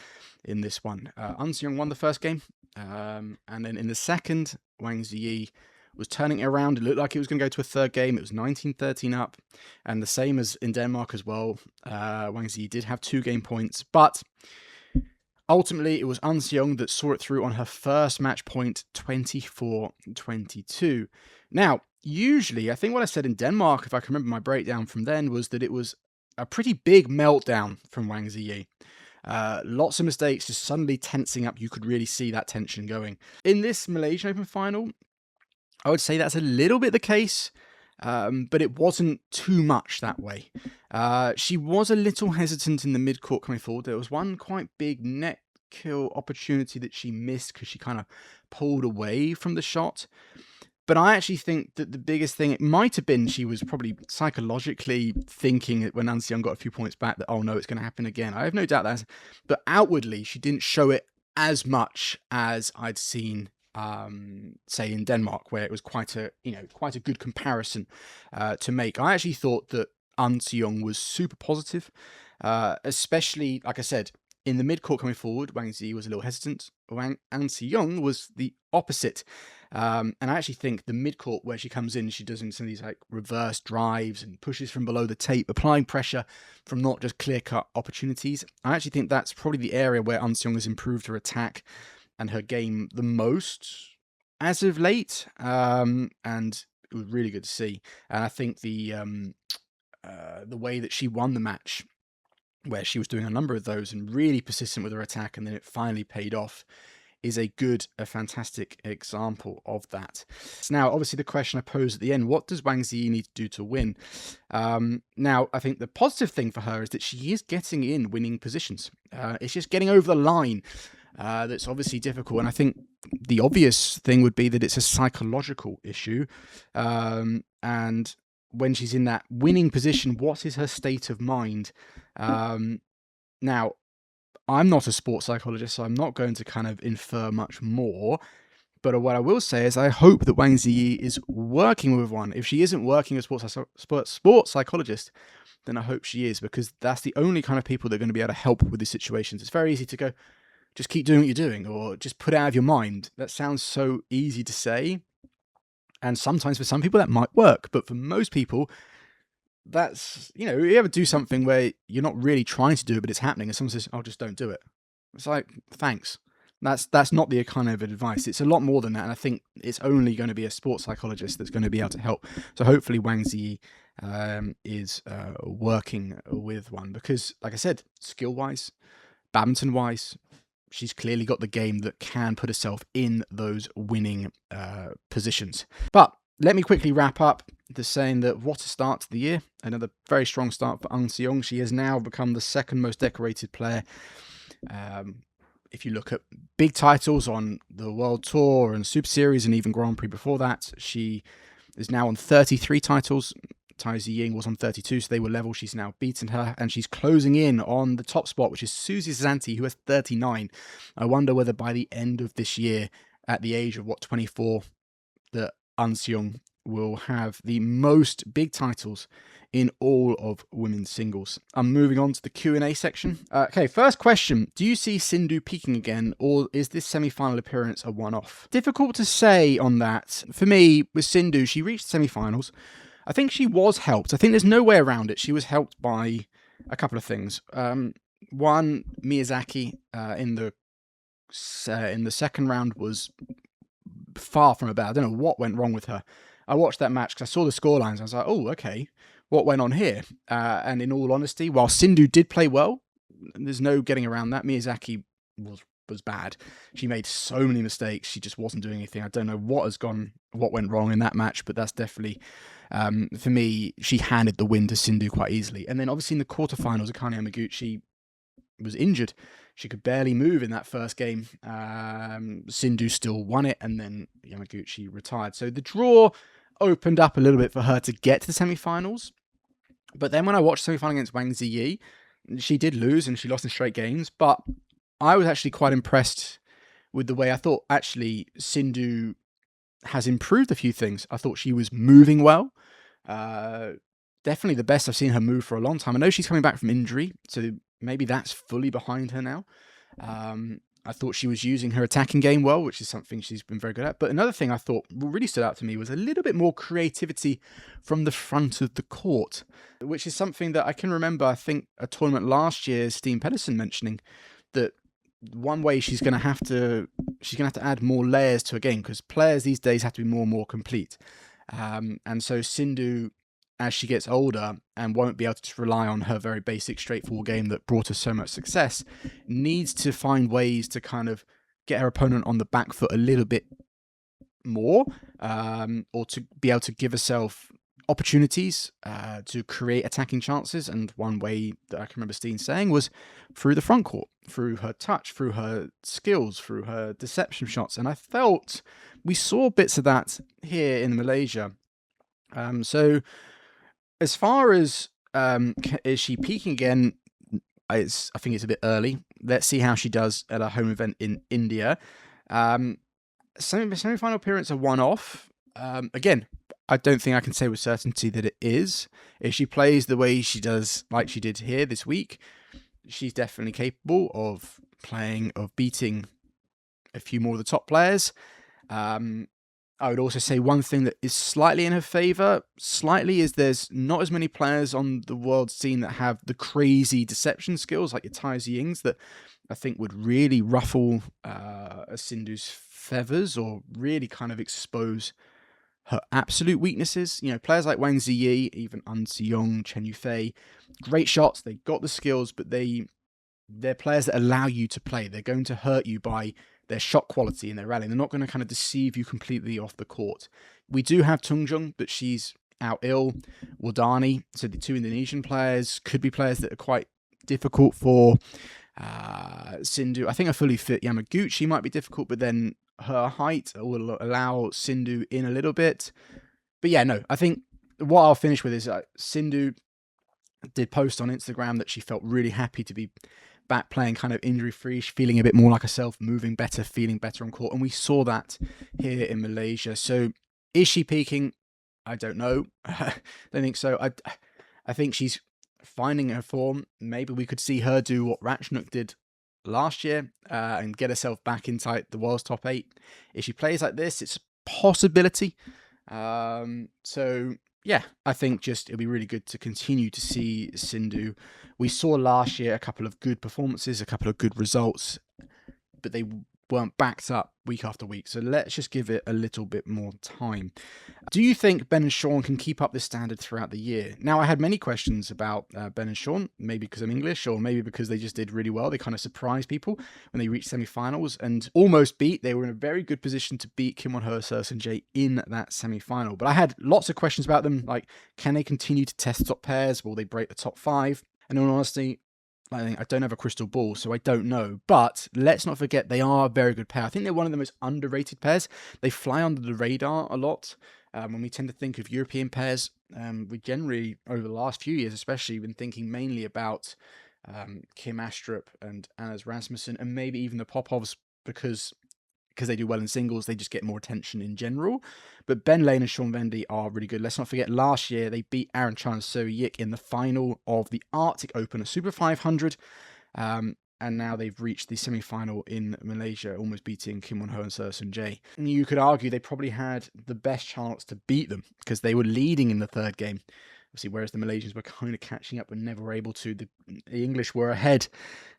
in this one. An Seong won the first game, and then in the second, Wang Zhi Yi was turning it around. It looked like it was going to go to a third game. It was 19-13 up, and the same as in Denmark as well. Wang Zhi Yi did have 2 game points, but ultimately it was An Seong that saw it through on her first match point, 24-22. Now, usually, I think what I said in Denmark, if I can remember my breakdown from then, was that it was a pretty big meltdown from Wang Zhi Yi. Lots of mistakes, just suddenly tensing up. You could really see that tension going. In this Malaysian Open final, I would say that's a little bit the case, but it wasn't too much that way. She was a little hesitant in the mid-court coming forward. There was one quite big net kill opportunity that she missed because she kind of pulled away from the shot. But I actually think that the biggest thing, it might have been she was probably psychologically thinking when An Se-young got a few points back that, oh no, it's going to happen again. I have no doubt that. But outwardly, she didn't show it as much as I'd seen, say, in Denmark, where it was quite a good comparison to make. I actually thought that An Se-young was super positive, especially, like I said, in the mid-court coming forward. Wang Zhi Yi was a little hesitant. An Se-young was the opposite. And I actually think the mid-court where she comes in, she does some of these like reverse drives and pushes from below the tape, applying pressure from not just clear-cut opportunities. I actually think that's probably the area where An Se-young has improved her attack and her game the most as of late. And it was really good to see. And I think the way that she won the match, where she was doing a number of those and really persistent with her attack, and then it finally paid off, is a fantastic example of that. So now, obviously, the question I posed at the end, what does Wang Zhi Yi need to do to win? Now, I think the positive thing for her is that she is getting in winning positions. It's just getting over the line that's obviously difficult. And I think the obvious thing would be that it's a psychological issue. And when she's in that winning position, what is her state of mind? Now, I'm not a sports psychologist, so I'm not going to kind of infer much more. But what I will say is I hope that Wang Zhi Yi is working with one. If she isn't working as a sports psychologist, then I hope she is, because that's the only kind of people that are going to be able to help with these situations. It's very easy to go, just keep doing what you're doing, or just put it out of your mind. That sounds so easy to say. And sometimes for some people that might work, but for most people, that's, you ever do something where you're not really trying to do it, but it's happening, and someone says, oh, just don't do it. It's like, thanks. That's not the kind of advice. It's a lot more than that, and I think it's only going to be a sports psychologist that's going to be able to help. So hopefully Wang Zhi is working with one, because, like I said, skill-wise, badminton-wise, she's clearly got the game that can put herself in those winning positions. But let me quickly wrap up the saying that what a start to the year. Another very strong start for An Se-young. She has now become the second most decorated player. If you look at big titles on the World Tour and Super Series and even Grand Prix before that, she is now on 33 titles. Tai Ziying was on 32, so they were level. She's now beaten her, and she's closing in on the top spot, which is Susie Zanti, who has 39. I wonder whether by the end of this year, at the age of, 24, that An Se-young will have the most big titles in all of women's singles. I'm moving on to the Q&A section. Okay, first question. Do you see Sindhu peaking again, or is this semi-final appearance a one-off? Difficult to say on that. For me, with Sindhu, she reached semi-finals. I think she was helped. I think there's no way around it. She was helped by a couple of things. One, Miyazaki in the second round was far from bad. I don't know what went wrong with her. I watched that match because I saw the scorelines. I was like, oh, okay, what went on here? And in all honesty, while Sindhu did play well, there's no getting around that. Miyazaki was bad. She made so many mistakes. She just wasn't doing anything. I don't know what went wrong in that match, but that's definitely, for me, she handed the win to Sindhu quite easily. And then obviously in the quarterfinals, Akane Yamaguchi was injured. She could barely move in that first game. Sindhu still won it, and then Yamaguchi retired. So the draw opened up a little bit for her to get to the semi-finals. But then when I watched the semi-final against Wang Zhi Yi, she did lose and she lost in straight games. But I was actually quite impressed with the way I thought actually Sindhu has improved a few things. I thought she was moving well. Definitely the best I've seen her move for a long time. I know she's coming back from injury, so maybe that's fully behind her now. I thought she was using her attacking game well, which is something she's been very good at. But another thing I thought really stood out to me was a little bit more creativity from the front of the court, which is something that I can remember, I think, a tournament last year, Steen Pedersen mentioning that one way she's going to have to add more layers to a game, because players these days have to be more and more complete. And so Sindhu, as she gets older and won't be able to just rely on her very basic, straightforward game that brought her so much success, needs to find ways to kind of get her opponent on the back foot a little bit more, or to be able to give herself opportunities to create attacking chances. And one way that I can remember Steen saying was through the front court, through her touch, through her skills, through her deception shots. And I felt we saw bits of that here in Malaysia. So as far as is she peaking again, I think it's a bit early. Let's see how she does at a home event in India. Semi-final appearance, a one-off. Again, I don't think I can say with certainty that it is. If she plays the way she does, like she did here this week, she's definitely capable of beating a few more of the top players. I would also say one thing that is slightly in her favour, is there's not as many players on the world scene that have the crazy deception skills like your Tai Ziyings that I think would really ruffle Sindhu's feathers or really kind of expose her absolute weaknesses. You know, players like Wang Zhi Yi, even An Si-young, Chen Yufei, great shots, they got the skills, but they're players that allow you to play. They're going to hurt you by their shot quality and their rallying. They're not going to kind of deceive you completely off the court. We do have Tungjung, but she's out ill. Wardani, so the two Indonesian players could be players that are quite difficult for Sindhu. I think a fully fit Yamaguchi might be difficult, but then her height will allow Sindhu in a little bit. But yeah, no, I think what I'll finish with is Sindhu did post on Instagram that she felt really happy to be back playing kind of injury-free, feeling a bit more like herself, moving better, feeling better on court. And we saw that here in Malaysia. So is she peaking? I don't know. I don't think so. I think she's finding her form. Maybe we could see her do what Ratchnuk did last year and get herself back inside the world's top 8. If she plays like this, it's a possibility. So yeah, I think just it'll be really good to continue to see Sindhu. We saw last year a couple of good performances, a couple of good results, but they weren't backed up week after week. So let's just give it a little bit more time. Do you think Ben and Sean can keep up this standard throughout the year? Now, I had many questions about Ben and Sean, maybe because I'm English or maybe because they just did really well. They kind of surprised people when they reached semi-finals and almost beat. They were in a very good position to beat Kim Won-ho, Seo Seung-jae in that semi-final. But I had lots of questions about them, like, can they continue to test top pairs? Will they break the top 5? And in all honesty, I don't have a crystal ball, so I don't know. But let's not forget, they are a very good pair. I think they're one of the most underrated pairs. They fly under the radar a lot. When we tend to think of European pairs, we generally, over the last few years especially, been thinking mainly about Kim Astrup and Anders Rasmussen, and maybe even the Popovs, because they do well in singles, they just get more attention in general. But Ben Lane and Sean Vendy are really good. Let's not forget, last year they beat Aaron Chan and So Yik in the final of the Arctic Open, a Super 500. And now they've reached the semi-final in Malaysia, almost beating Kim Won-ho and Seo Seung-jae. And you could argue they probably had the best chance to beat them because they were leading in the third game. Obviously, whereas the Malaysians were kind of catching up and never were able to, the English were ahead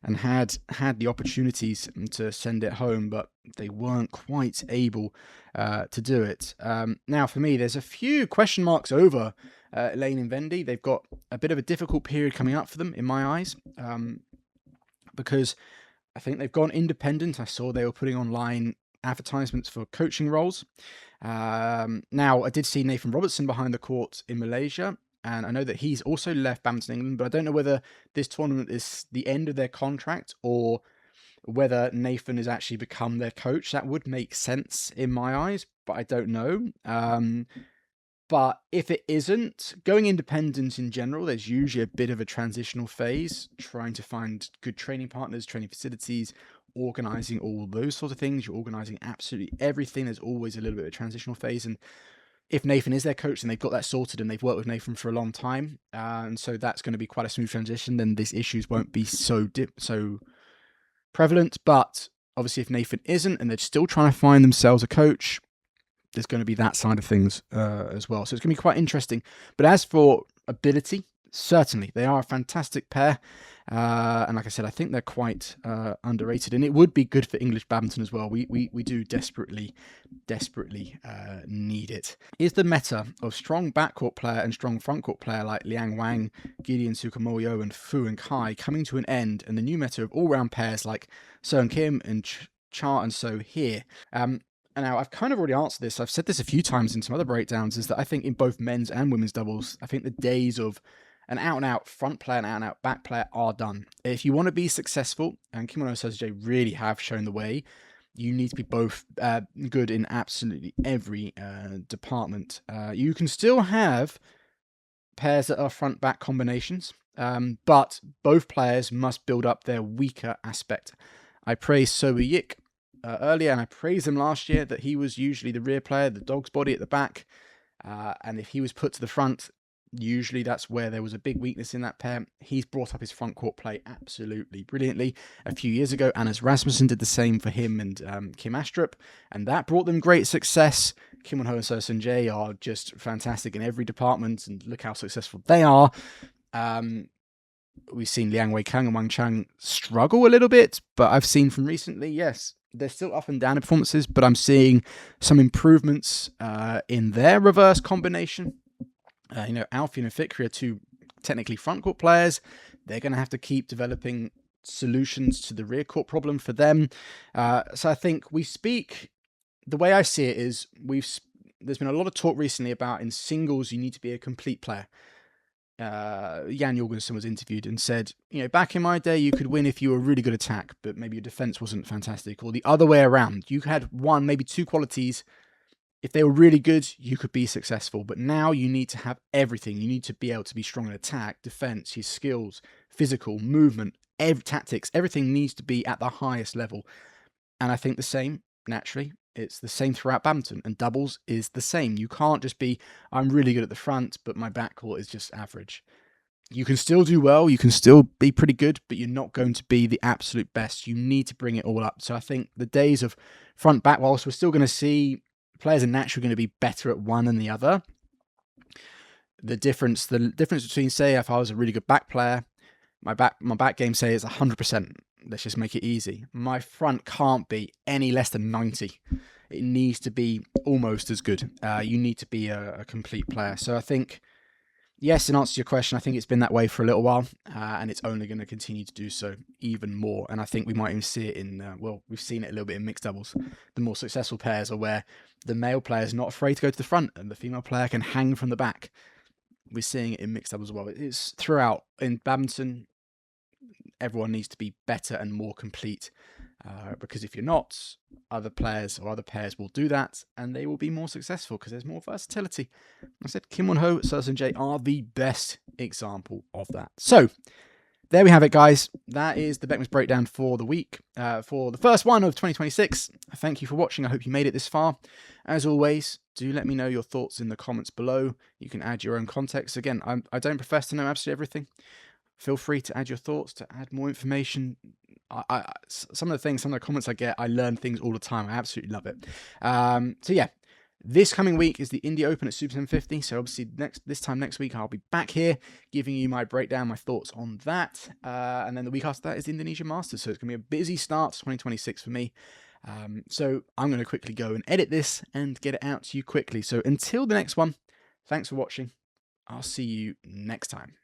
and had the opportunities to send it home, but they weren't quite able to do it. Now, for me, there's a few question marks over Lane and Vendy. They've got a bit of a difficult period coming up for them, in my eyes, because I think they've gone independent. I saw they were putting online advertisements for coaching roles. Now, I did see Nathan Robertson behind the court in Malaysia, and I know that he's also left Badminton England, but I don't know whether this tournament is the end of their contract or whether Nathan has actually become their coach. That would make sense in my eyes, but I don't know. But if it isn't, going independent in general, there's usually a bit of a transitional phase, trying to find good training partners, training facilities, organising all those sorts of things. You're organising absolutely everything. There's always a little bit of a transitional phase. And if Nathan is their coach and they've got that sorted and they've worked with Nathan for a long time, and so that's going to be quite a smooth transition, then these issues won't be so prevalent. But obviously if Nathan isn't and they're still trying to find themselves a coach, there's going to be that side of things as well. So it's going to be quite interesting. But as for ability, certainly they are a fantastic pair. And like I said, I think they're quite underrated. And it would be good for English badminton as well. We do desperately need it. Is the meta of strong backcourt player and strong frontcourt player like Liang Wang, Gideon Sukamoyo, and Fu and Kai coming to an end, and the new meta of all-round pairs like So and Kim and Cha and So here? And now, I've kind of already answered this. I've said this a few times in some other breakdowns, is that I think in both men's and women's doubles, I think the days of an out-and-out front player and out-and-out back player are done. If you want to be successful, and Kimono Sosei really have shown the way, you need to be both good in absolutely every department. You can still have pairs that are front-back combinations, but both players must build up their weaker aspect. I praised So Yik earlier, and I praised him last year that he was usually the rear player, the dog's body at the back, and if he was put to the front, usually that's where there was a big weakness in that pair. He's brought up his front court play absolutely brilliantly a few years ago. Anders Rasmussen did the same for him and Kim Astrup, and that brought them great success. Kim Won-ho and Seo Seung-jae are just fantastic in every department, and look how successful they are. We've seen Liang Wei-kang and Wang Chang struggle a little bit, but I've seen from recently, yes, they're still up and down in performances, but I'm seeing some improvements in their reverse combination. Alfie and Fikri are two technically front court players. They're going to have to keep developing solutions to the rear court problem for them. So I think the way I see it is, there's been a lot of talk recently about in singles, you need to be a complete player. Jan Jorgensen was interviewed and said, back in my day, you could win if you were really good attack, but maybe your defense wasn't fantastic, or the other way around. You had one, maybe two qualities. If they were really good, you could be successful. But now you need to have everything. You need to be able to be strong in attack, defense, his skills, physical, movement, tactics. Everything needs to be at the highest level. And I think the same, naturally, it's the same throughout badminton. And doubles is the same. You can't just be, I'm really good at the front, but my backcourt is just average. You can still do well. You can still be pretty good, but you're not going to be the absolute best. You need to bring it all up. So I think the days of front back, whilst we're still going to see players are naturally going to be better at one than the other. The difference between, say, if I was a really good back player, my back game, say, is 100%. Let's just make it easy. My front can't be any less than 90. It needs to be almost as good. You need to be a complete player. So I think, yes, in answer to your question, I think it's been that way for a little while, and it's only going to continue to do so even more. And I think we might even see it we've seen it a little bit in mixed doubles. The more successful pairs are where the male player is not afraid to go to the front, and the female player can hang from the back. We're seeing it in mixed doubles as well. It's throughout. In badminton, everyone needs to be better and more complete, because if you're not, other players or other pairs will do that, and they will be more successful because there's more versatility. I said Kim Won-ho, Seo Seung-jae are the best example of that. So there we have it, guys. That is the Beckman's breakdown for the week, for the first one of 2026. Thank you for watching. I hope you made it this far. As always, do let me know your thoughts in the comments below. You can add your own context. Again, I don't profess to know absolutely everything. Feel free to add your thoughts, to add more information. Some of the comments I get, I learn things all the time. I absolutely love it. So yeah, this coming week is the India Open at Super 750. So obviously this time next week, I'll be back here giving you my breakdown, my thoughts on that. And then the week after that is the Indonesia Masters. So it's going to be a busy start to 2026 for me. So I'm going to quickly go and edit this and get it out to you quickly. So until the next one, thanks for watching. I'll see you next time.